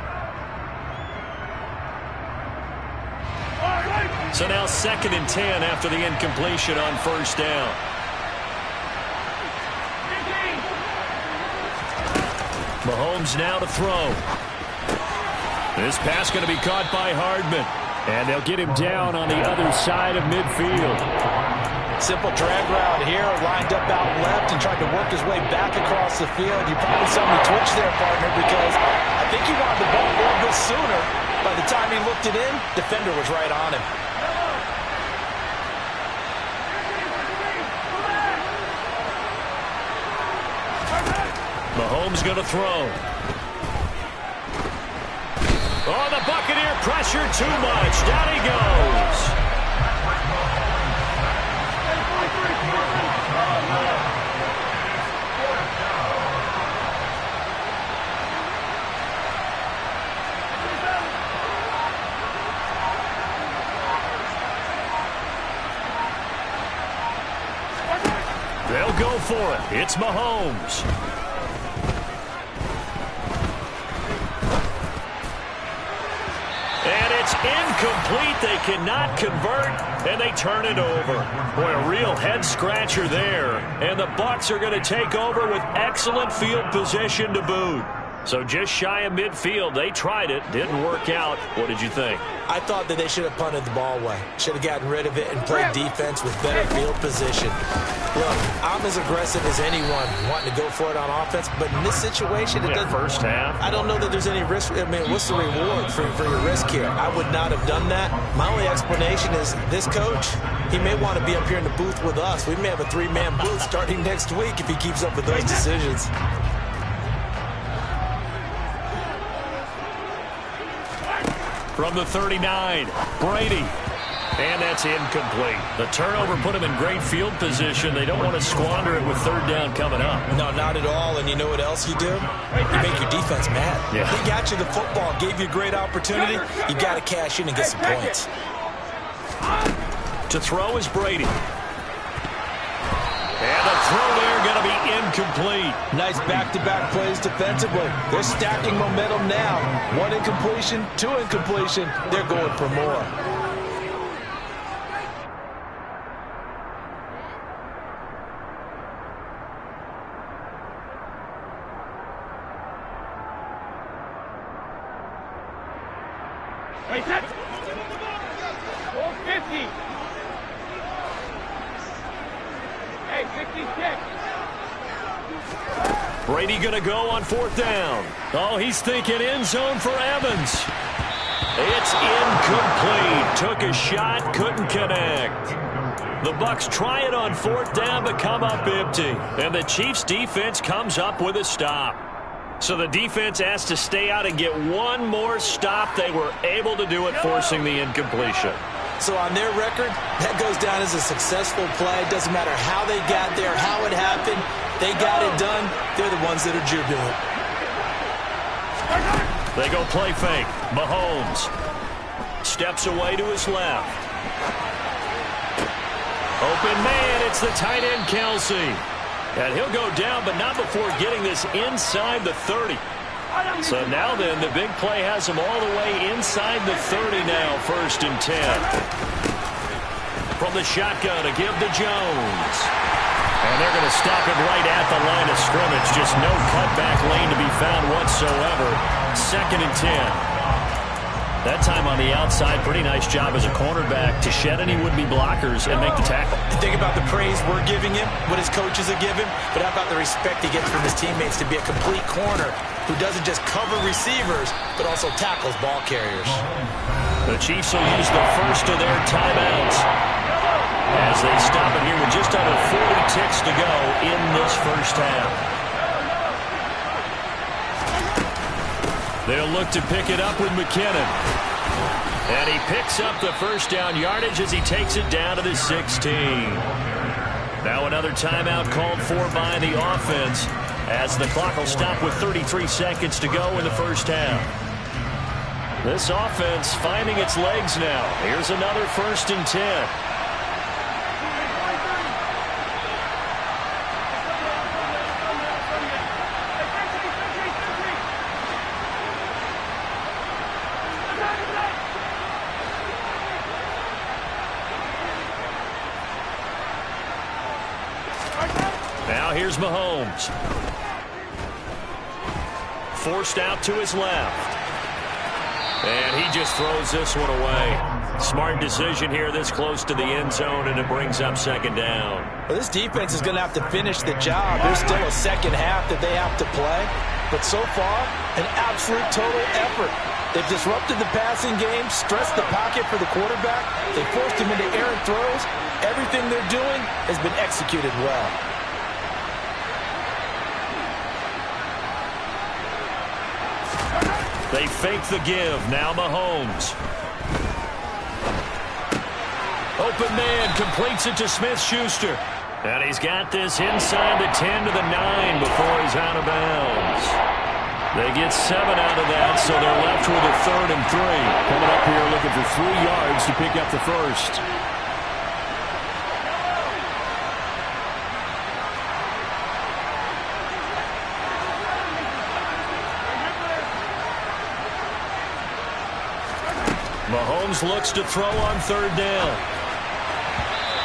So now 2nd and 10 after the incompletion on first down. Mahomes now to throw. This pass going to be caught by Hardman. And they'll get him down on the other side of midfield. Simple drag route here, lined up out left and tried to work his way back across the field. You probably saw me twitch there, partner, because I think he wanted the ball a little bit sooner. By the time he looked it in, defender was right on him. Mahomes going to throw. Oh, the Buccaneer pressure too much. Down he goes. They'll go for it. It's Mahomes. And it's incomplete. They cannot convert, and they turn it over. Boy, a real head-scratcher there. And the Bucs are going to take over with excellent field position to boot. So just shy of midfield. They tried it. Didn't work out. What did you think? I thought that they should have punted the ball away. Should have gotten rid of it and played defense with better field position. Look, I'm as aggressive as anyone wanting to go for it on offense, but in this situation, it doesn't. First half. I don't know that there's any risk. I mean, what's the reward for your risk here? I would not have done that. My only explanation is this coach, he may want to be up here in the booth with us. We may have a 3-man booth starting next week if he keeps up with those decisions. From the 39, Brady. And that's incomplete. The turnover put him in great field position. They don't want to squander it with third down coming up. No, not at all. And you know what else you do? You make your defense mad. Yeah. He got you the football, gave you a great opportunity. You got to cash in and get some points. To throw is Brady. And the throw there going to be incomplete. Nice back-to-back plays defensively. They're stacking momentum now. 1 incompletion, 2 incompletion. They're going for more. Hey, that's 450. Hey, 66. Brady going to go on 4th down. Oh, he's thinking end zone for Evans. It's incomplete. Took a shot, couldn't connect. The Bucs try it on 4th down, but come up empty. And the Chiefs' defense comes up with a stop. So the defense has to stay out and get one more stop. They were able to do it, forcing the incompletion. So on their record, that goes down as a successful play. It doesn't matter how they got there, how it happened. They got it done. They're the ones that are jubilant. They go play fake. Mahomes steps away to his left. Open man, it's the tight end Kelce. And he'll go down, but not before getting this inside the 30. So now then, the big play has him all the way inside the 30 now, 1st and 10. From the shotgun to give to Jones. And they're going to stop him right at the line of scrimmage. Just no cutback lane to be found whatsoever. 2nd and 10. That time on the outside, pretty nice job as a cornerback to shed any would-be blockers and make the tackle. Think about the praise we're giving him, what his coaches are giving, but how about the respect he gets from his teammates to be a complete corner who doesn't just cover receivers, but also tackles ball carriers. The Chiefs will use the first of their timeouts as they stop it here with just under 40 ticks to go in this first half. They'll look to pick it up with McKinnon. And he picks up the first down yardage as he takes it down to the 16. Now another timeout called for by the offense as the clock will stop with 33 seconds to go in the first half. This offense finding its legs now. Here's another 1st and 10. Now here's Mahomes. Forced out to his left. And he just throws this one away. Smart decision here this close to the end zone, and it brings up 2nd down. Well, this defense is going to have to finish the job. There's still a second half that they have to play. But so far, an absolute total effort. They've disrupted the passing game, stressed the pocket for the quarterback. They forced him into errant throws. Everything they're doing has been executed well. They fake the give. Now Mahomes. Open man completes it to Smith-Schuster. And he's got this inside the 10 to the 9 before he's out of bounds. They get 7 out of that, so they're left with a 3rd and 3. Coming up here looking for 3 yards to pick up the first. Mahomes looks to throw on 3rd down.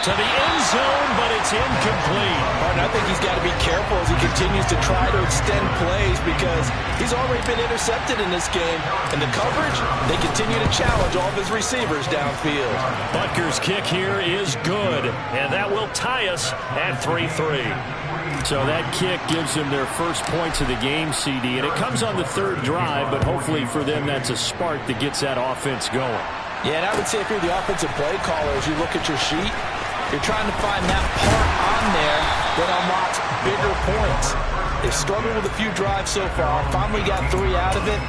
To the end zone, but it's incomplete. I think he's got to be careful as he continues to try to extend plays because he's already been intercepted in this game. And the coverage, they continue to challenge all of his receivers downfield. Butker's kick here is good, and that will tie us at 3-3. So that kick gives them their first points of the game, CD, and it comes on the 3rd drive, but hopefully for them that's a spark that gets that offense going. Yeah, and I would say if you're the offensive play caller, as you look at your sheet, you're trying to find that part on there that unlocks bigger points. They've struggled with a few drives so far, finally got 3 out of it.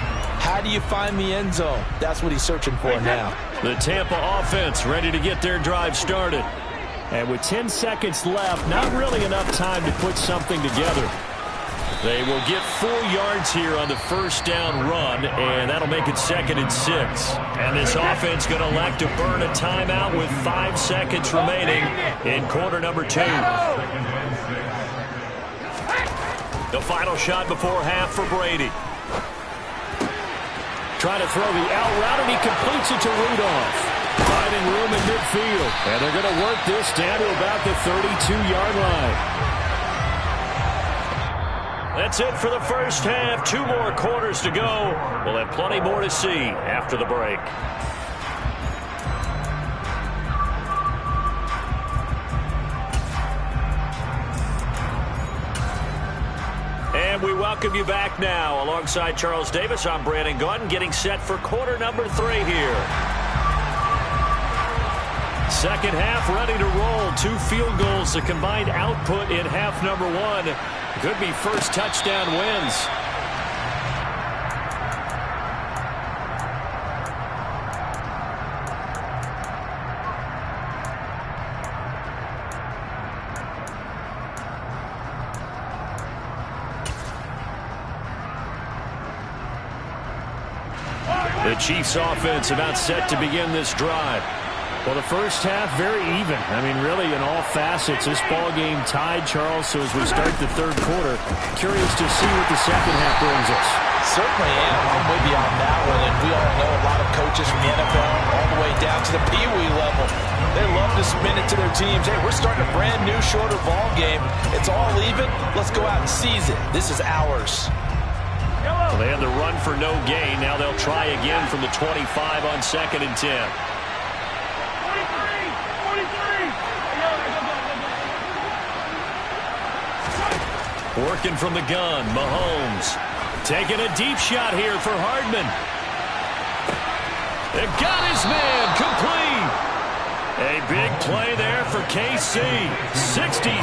How do you find the end zone? That's what he's searching for now. The Tampa offense ready to get their drive started. And with 10 seconds left, not really enough time to put something together. They will get 4 yards here on the first down run, and that'll make it 2nd and 6. And this offense going to elect to burn a timeout with 5 seconds remaining in quarter number 2. The final shot before half for Brady. Trying to throw the out route, and he completes it to Rudolph. Finding room in midfield. And they're going to work this down to about the 32-yard line. That's it for the first half. 2 more quarters to go. We'll have plenty more to see after the break. And we welcome you back now. Alongside Charles Davis, I'm Brandon Gaudin, getting set for quarter number 3 here. Second half ready to roll. 2 field goals, the combined output in half number 1. Could be first touchdown wins. The Chiefs offense about set to begin this drive. Well, the first half, very even. I mean, really, in all facets, this ball game tied, Charles. So as we start the 3rd quarter, curious to see what the second half brings us. Certainly am. I'm with you on that one. And we all know a lot of coaches from the NFL all the way down to the Pee-wee level. They love to spin it to their teams. Hey, we're starting a brand new, shorter ball game. It's all even. Let's go out and seize it. This is ours. Yellow Well, they had the run for no gain. Now they'll try again from the 25 on 2nd and 10. 43. Working from the gun, Mahomes. Taking a deep shot here for Hardman. It got his man complete. A big play there for KC. 66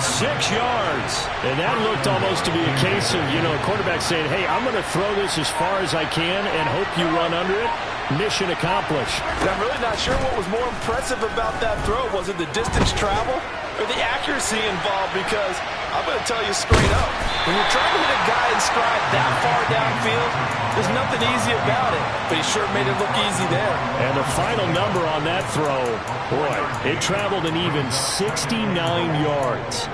yards. And that looked almost to be a case of, a quarterback saying, hey, I'm going to throw this as far as I can and hope you run under it. Mission accomplished. I'm really not sure what was more impressive about that throw. Was it the distance travel or the accuracy involved? Because I'm going to tell you straight up, when you're trying to hit a guy in stride that far downfield, there's nothing easy about it. But he sure made it look easy there. And the final number on that throw, boy, it traveled an even 69 yards.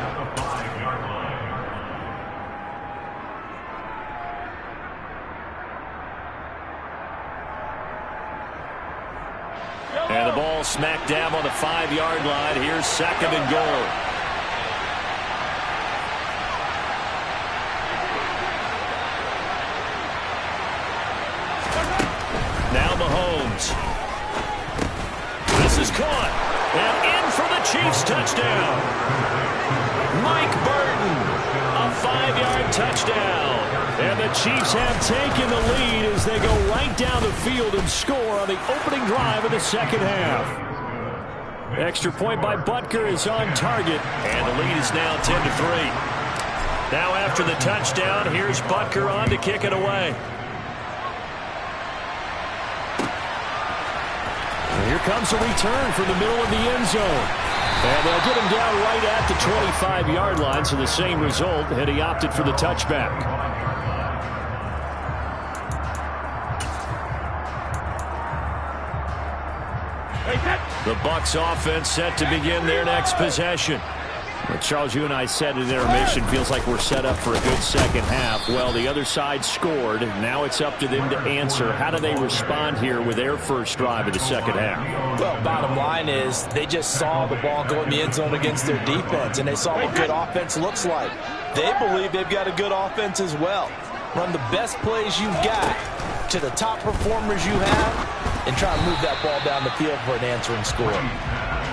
And the ball smack dab on the 5-yard line. Here's 2nd and goal. Now Mahomes. This is caught. And in for the Chiefs touchdown. Mike Burton. A 5-yard touchdown. And the Chiefs have taken the lead as they go right down the field and score on the opening drive of the second half. Extra point by Butker is on target. And the lead is now 10-3. Now after the touchdown, here's Butker on to kick it away. Here comes a return from the middle of the end zone. And they'll get him down right at the 25-yard line, so the same result, and he opted for the touchback. The Bucs offense set to begin their next possession. Well, Charles, you and I said at intermission, feels like we're set up for a good second half. Well, the other side scored. Now it's up to them to answer. How do they respond here with their first drive of the second half? Well, bottom line is they just saw the ball go in the end zone against their defense, and they saw what good offense looks like. They believe they've got a good offense as well. Run the best plays you've got to the top performers you have and try to move that ball down the field for an answering score.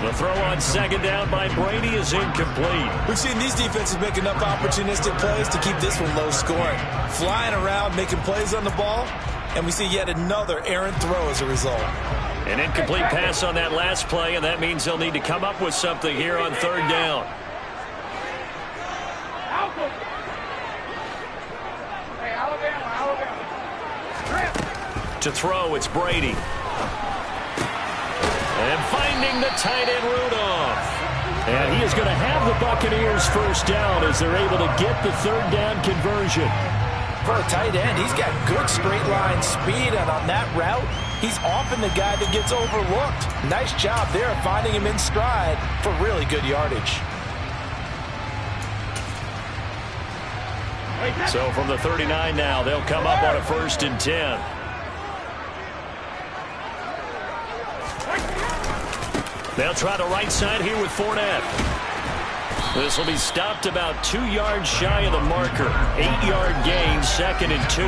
The throw on 2nd down by Brady is incomplete. We've seen these defenses make enough opportunistic plays to keep this one low scoring. Flying around, making plays on the ball, and we see yet another errant throw as a result. An incomplete pass on that last play, and that means they'll need to come up with something here on 3rd down. To throw, it's Brady. And finding the tight end, Rudolph. And he is going to have the Buccaneers first down as they're able to get the 3rd down conversion. For a tight end, he's got good straight line speed, and on that route, he's often the guy that gets overlooked. Nice job there of finding him in stride for really good yardage. So from the 39 now, they'll come up on a 1st and 10. They'll try the right side here with Fournette. This will be stopped about 2 yards shy of the marker. 8-yard gain, 2nd and 2.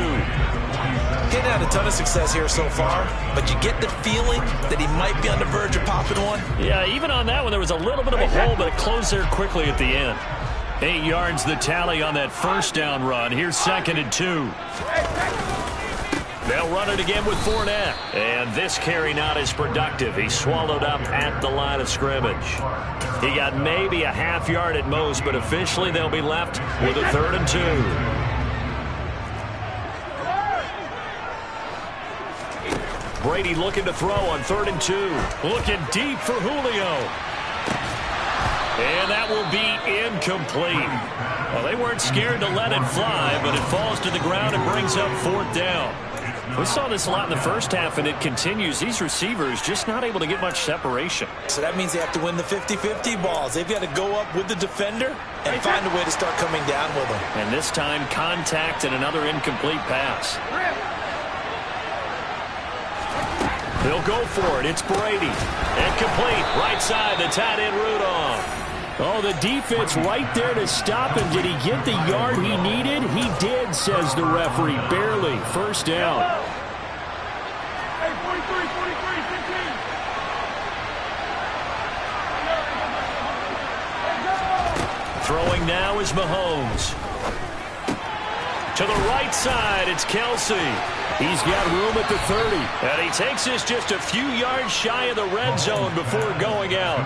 Getting had a ton of success here so far, but you get the feeling that he might be on the verge of popping one. Yeah, even on that one, there was a little bit of a hole, but it closed there quickly at the end. 8 yards the tally on that 1st down run. Here's 2nd and 2. They'll run it again with Fournette. And this carry not as productive. He swallowed up at the line of scrimmage. He got maybe a half yard at most, but officially they'll be left with a 3rd and 2. Brady looking to throw on 3rd and 2. Looking deep for Julio. And that will be incomplete. Well, they weren't scared to let it fly, but it falls to the ground and brings up 4th down. We saw this a lot in the first half, and it continues. These receivers just not able to get much separation. So that means they have to win the 50-50 balls. They've got to go up with the defender and find a way to start coming down with them. And this time, contact and another incomplete pass. They'll go for it. It's Brady. Incomplete. Right side, the tight end, Rudolph. Oh, the defense right there to stop him. Did he get the yard he needed? He did, says the referee. Barely. First down. Hey, 43, 43, 15. Throwing now is Mahomes. To the right side, it's Kelsey. He's got room at the 30. And he takes this just a few yards shy of the red zone before going out.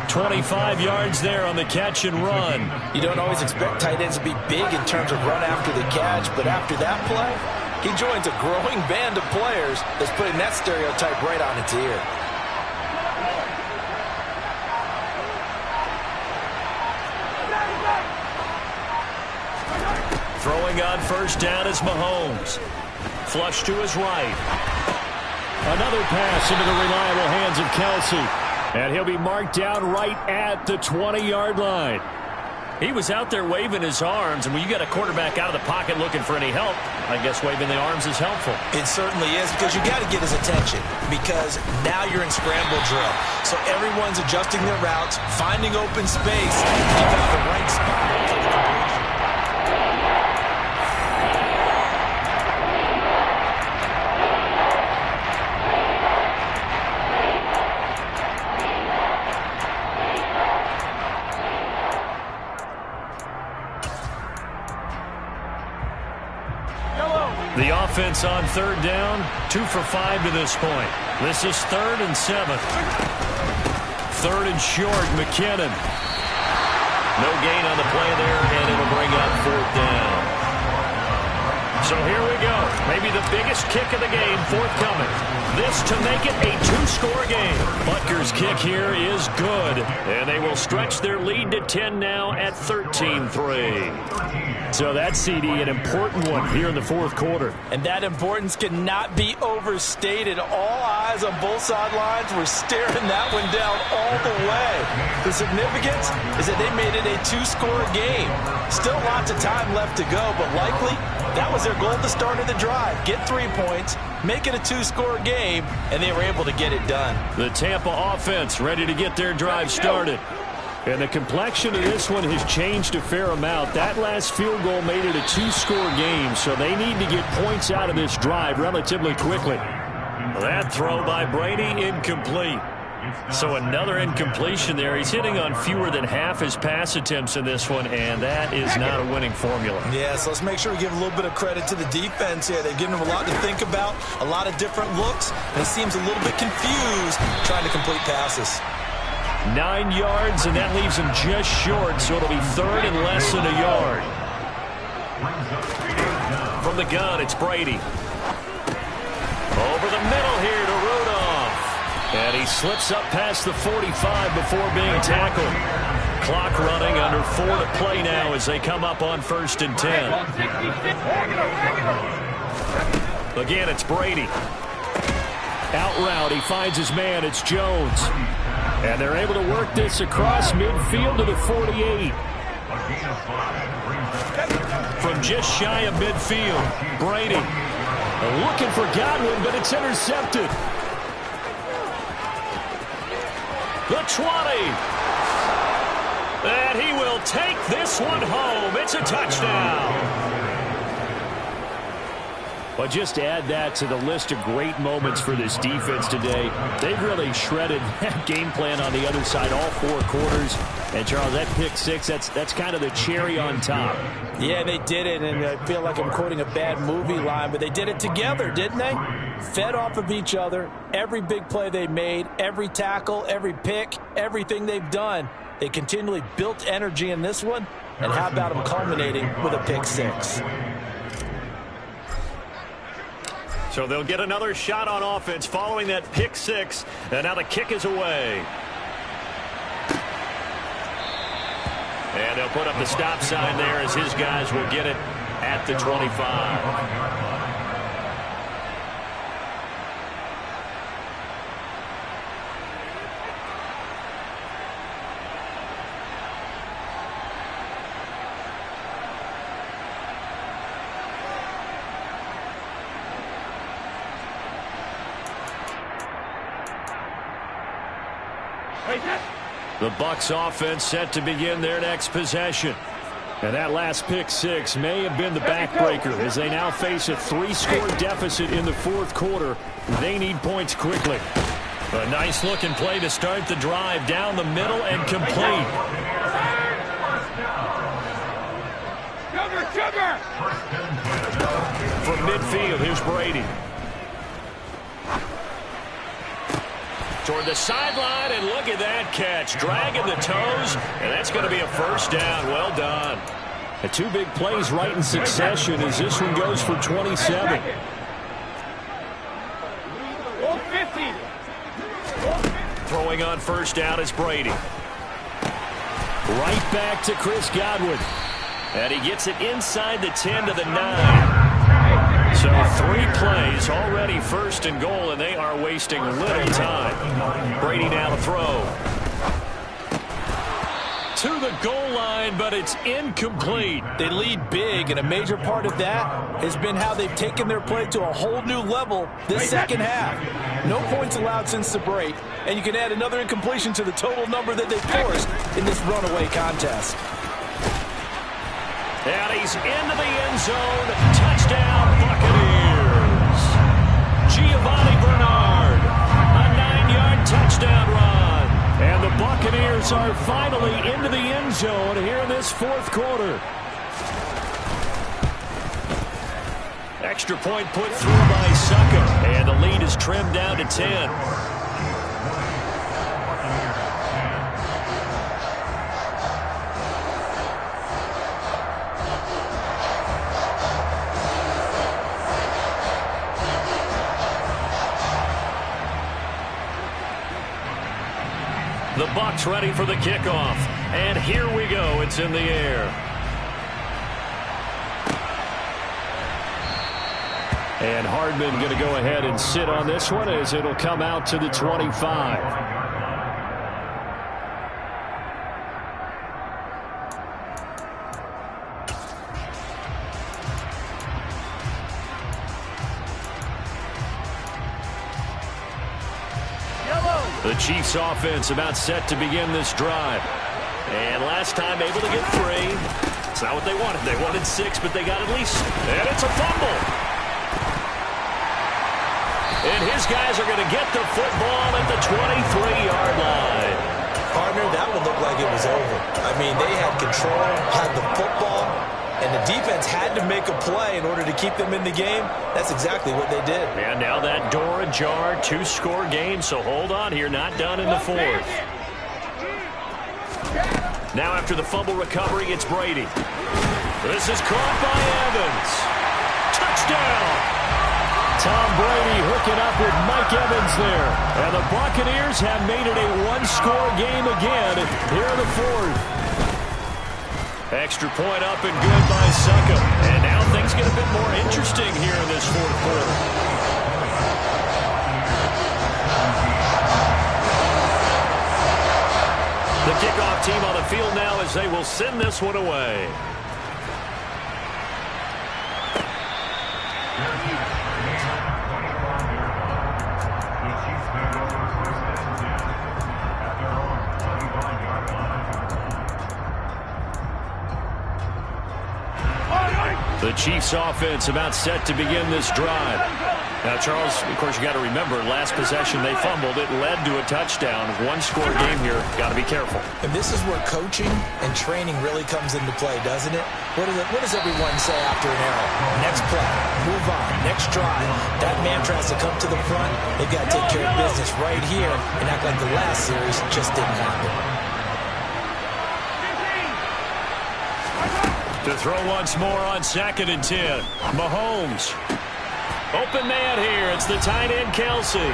25 yards there on the catch and run. You don't always expect tight ends to be big in terms of run after the catch, but after that play, he joins a growing band of players that's putting that stereotype right on its ear. Throwing on first down is Mahomes. Flush to his right. Another pass into the reliable hands of Kelsey. And he'll be marked down right at the 20-yard line. He was out there waving his arms, and when you got a quarterback out of the pocket looking for any help, I guess waving the arms is helpful. It certainly is, because you got to get his attention, because now you're in scramble drill. So everyone's adjusting their routes, finding open space. He found the right spot. The offense on third down, 2 for 5 to this point. This is 3rd and 7. 3rd and short, McKinnon. No gain on the play there, and it'll bring up 4th down. So here we go. Maybe the biggest kick of the game forthcoming. This to make it a 2-score game. Butker's kick here is good, and they will stretch their lead to 10 now at 13-3. So that's, CD, an important one here in the fourth quarter. And that importance cannot be overstated. All eyes on both sidelines were staring that one down all the way. The significance is that they made it a 2-score game. Still lots of time left to go, but likely that was their goal at the start of the drive. Get 3 points, make it a 2-score game, and they were able to get it done. The Tampa offense ready to get their drive started. And the complexion of this one has changed a fair amount. That last field goal made it a 2-score game, so they need to get points out of this drive relatively quickly. That throw by Brady incomplete. So another incompletion there. He's hitting on fewer than half his pass attempts in this one, and that is not a winning formula. Yeah, so let's make sure we give a little bit of credit to the defense here. They've given him a lot to think about, a lot of different looks, and he seems a little bit confused trying to complete passes. 9 yards, and that leaves him just short, so it'll be 3rd and less than a yard. From the gun, it's Brady. Over the middle here to Rudolph. And he slips up past the 45 before being tackled. Clock running, under 4 to play now as they come up on 1st and 10. Again, it's Brady. Out route, he finds his man, it's Jones. And they're able to work this across midfield to the 48. From just shy of midfield, Brady. Looking for Godwin, but it's intercepted. The 20. And he will take this one home. It's a touchdown. Well, just add that to the list of great moments for this defense today. They've really shredded that game plan on the other side all 4 quarters. And, Charles, that pick 6, that's kind of the cherry on top. Yeah, they did it, and I feel like I'm quoting a bad movie line, but they did it together, didn't they? Fed off of each other, every big play they made, every tackle, every pick, everything they've done. They continually built energy in this one, and how about them culminating with a pick 6? So they'll get another shot on offense following that pick 6, and now the kick is away. And they'll put up the stop sign there as his guys will get it at the 25. The Bucs offense set to begin their next possession. And that last pick six may have been the backbreaker as they now face a 3-score deficit in the fourth quarter. They need points quickly. A nice looking play to start the drive down the middle and complete. From midfield, here's Brady. Toward the sideline, and look at that catch. Dragging the toes, and that's going to be a first down. Well done. The two big plays right in succession as this one goes for 27. Throwing on first down is Brady. Right back to Chris Godwin. And he gets it inside the 10 to the 9. So 3 plays already first and goal, and they are wasting little time. Brady now to throw. To the goal line, but it's incomplete. They lead big, and a major part of that has been how they've taken their play to a whole new level this second half. No points allowed since the break, and you can add another incompletion to the total number that they've forced in this runaway contest. And he's into the end zone. Touchdown, Buccaneers. Giovanni Bernard, a 9-yard touchdown run. And the Buccaneers are finally into the end zone here in this fourth quarter. Extra point put through by Succa. And the lead is trimmed down to 10. The Bucs ready for the kickoff. And here we go. It's in the air. And Hardman going to go ahead and sit on this one as it'll come out to the 25. The Chiefs offense about set to begin this drive. And last time able to get 3. It's not what they wanted. They wanted 6, but they got at least. And it's a fumble. And his guys are going to get the football at the 23-yard line. Partner, that would look like it was over. I mean, they had control, had the football, and the defense had to make a play in order to keep them in the game. That's exactly what they did. And now that door ajar, 2-score game, so hold on here, not done in the fourth. Now after the fumble recovery, it's Brady. This is caught by Evans. Touchdown! Tom Brady hooking up with Mike Evans there. And the Buccaneers have made it a 1-score game again here in the fourth. Extra point up and good by Succa. And now things get a bit more interesting here in this fourth quarter. The kickoff team on the field now as they will send this one away. The Chiefs offense about set to begin this drive. Now, Charles, of course, you got to remember, last possession they fumbled. It led to a touchdown. 1-score game here. Got to be careful. And this is where coaching and training really comes into play, doesn't it? What does everyone say after an error? Next play, move on, next drive. That man tries to come to the front. They've got to take care of business right here and act like the last series just didn't happen. To throw once more on 2nd and 10. Mahomes. Open man here. It's the tight end, Kelsey.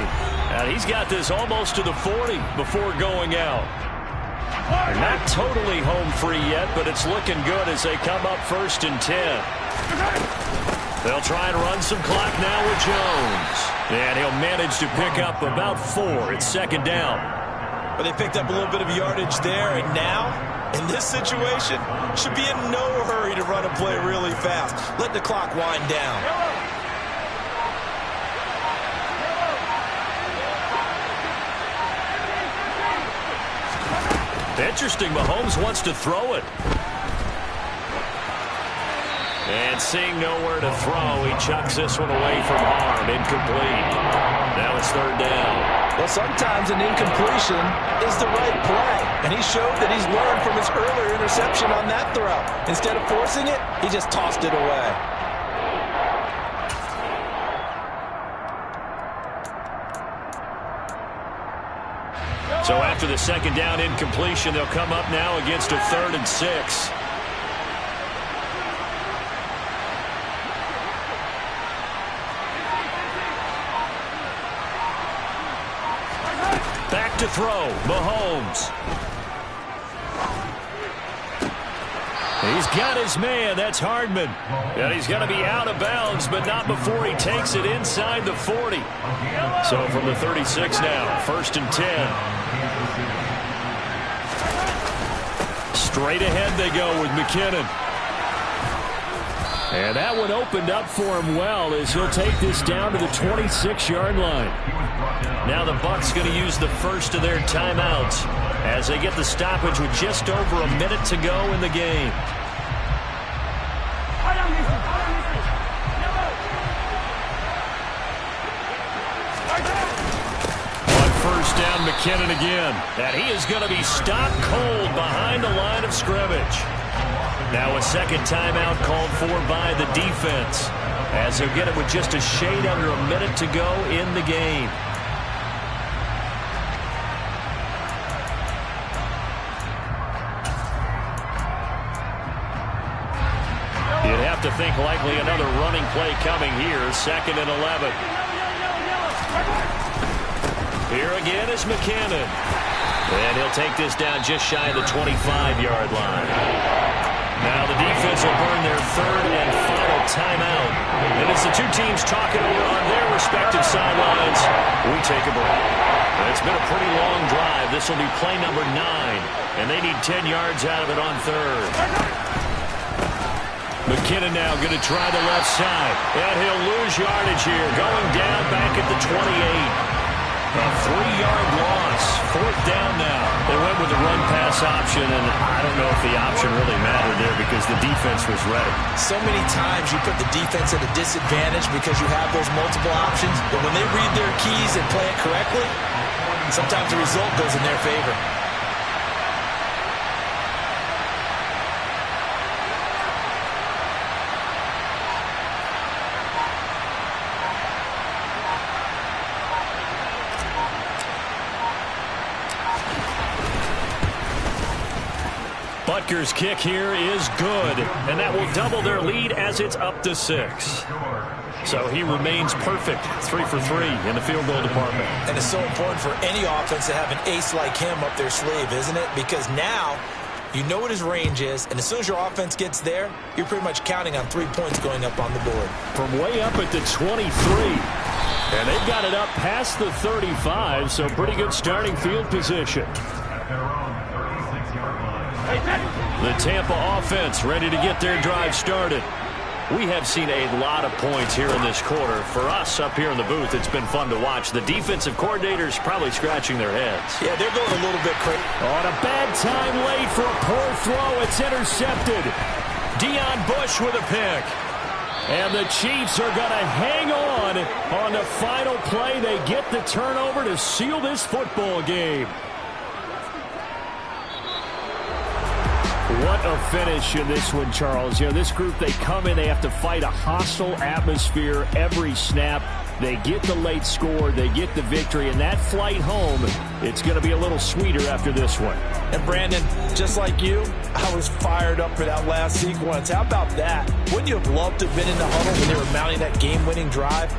And he's got this almost to the 40 before going out. They're not totally home free yet, but it's looking good as they come up 1st and 10. They'll try and run some clock now with Jones. And he'll manage to pick up about 4. It's 2nd down. But they picked up a little bit of yardage there, and now, in this situation, should be in no hurry to run a play really fast. Let the clock wind down. Interesting, Mahomes wants to throw it. And seeing nowhere to throw, he chucks this one away from harm. Incomplete. Now it's third down. Well, sometimes an incompletion is the right play. And he showed that he's learned from his earlier interception on that throw. Instead of forcing it, he just tossed it away. So after the second down incompletion, they'll come up now against a 3rd and 6. Back to throw, Mahomes. He's got his man, that's Hardman. And he's going to be out of bounds, but not before he takes it inside the 40. So from the 36 now, 1st and 10. Straight ahead they go with McKinnon. And that one opened up for him well as he'll take this down to the 26-yard line. Now the Bucs going to use the first of their timeouts as they get the stoppage with just over a minute to go in the game. On first down, McKinnon again. And he is going to be stopped cold behind the line of scrimmage. Now a second timeout called for by the defense as he'll get it with just a shade under a minute to go in the game. You'd have to think likely another running play coming here. 2nd and 11. Here again is McKinnon. And he'll take this down just shy of the 25-yard line. Now the defense will burn their 3rd and final timeout. And as the two teams talking over on their respective sidelines, we take a break. It's been a pretty long drive. This will be play number 9. And they need 10 yards out of it on 3rd. McKinnon now going to try the left side. And he'll lose yardage here. Going down back at the 28. A 3-yard loss. 4th down now. They went with the run-pass option, and I don't know if the option really mattered there because the defense was ready. So many times you put the defense at a disadvantage because you have those multiple options, but when they read their keys and play it correctly, sometimes the result goes in their favor. Butker's kick here is good, and that will double their lead as it's up to 6. So he remains perfect, 3 for 3 in the field goal department. And it's so important for any offense to have an ace like him up their sleeve, isn't it? Because now you know what his range is, and as soon as your offense gets there, you're pretty much counting on 3 points going up on the board. From way up at the 23. And they've got it up past the 35, so pretty good starting field position. The Tampa offense ready to get their drive started. We have seen a lot of points here in this quarter. For us up here in the booth, it's been fun to watch. The defensive coordinators probably scratching their heads. Yeah, they're going a little bit crazy. On a bad time late for a poor throw. It's intercepted. Deion Bush with a pick. And the Chiefs are going to hang on the final play. They get the turnover to seal this football game. What a finish in this one, Charles. You know, this group, they come in, they have to fight a hostile atmosphere every snap. They get the late score, they get the victory, and that flight home, it's going to be a little sweeter after this one. And Brandon, just like you, I was fired up for that last sequence. How about that? Wouldn't you have loved to have been in the huddle when they were mounting that game-winning drive?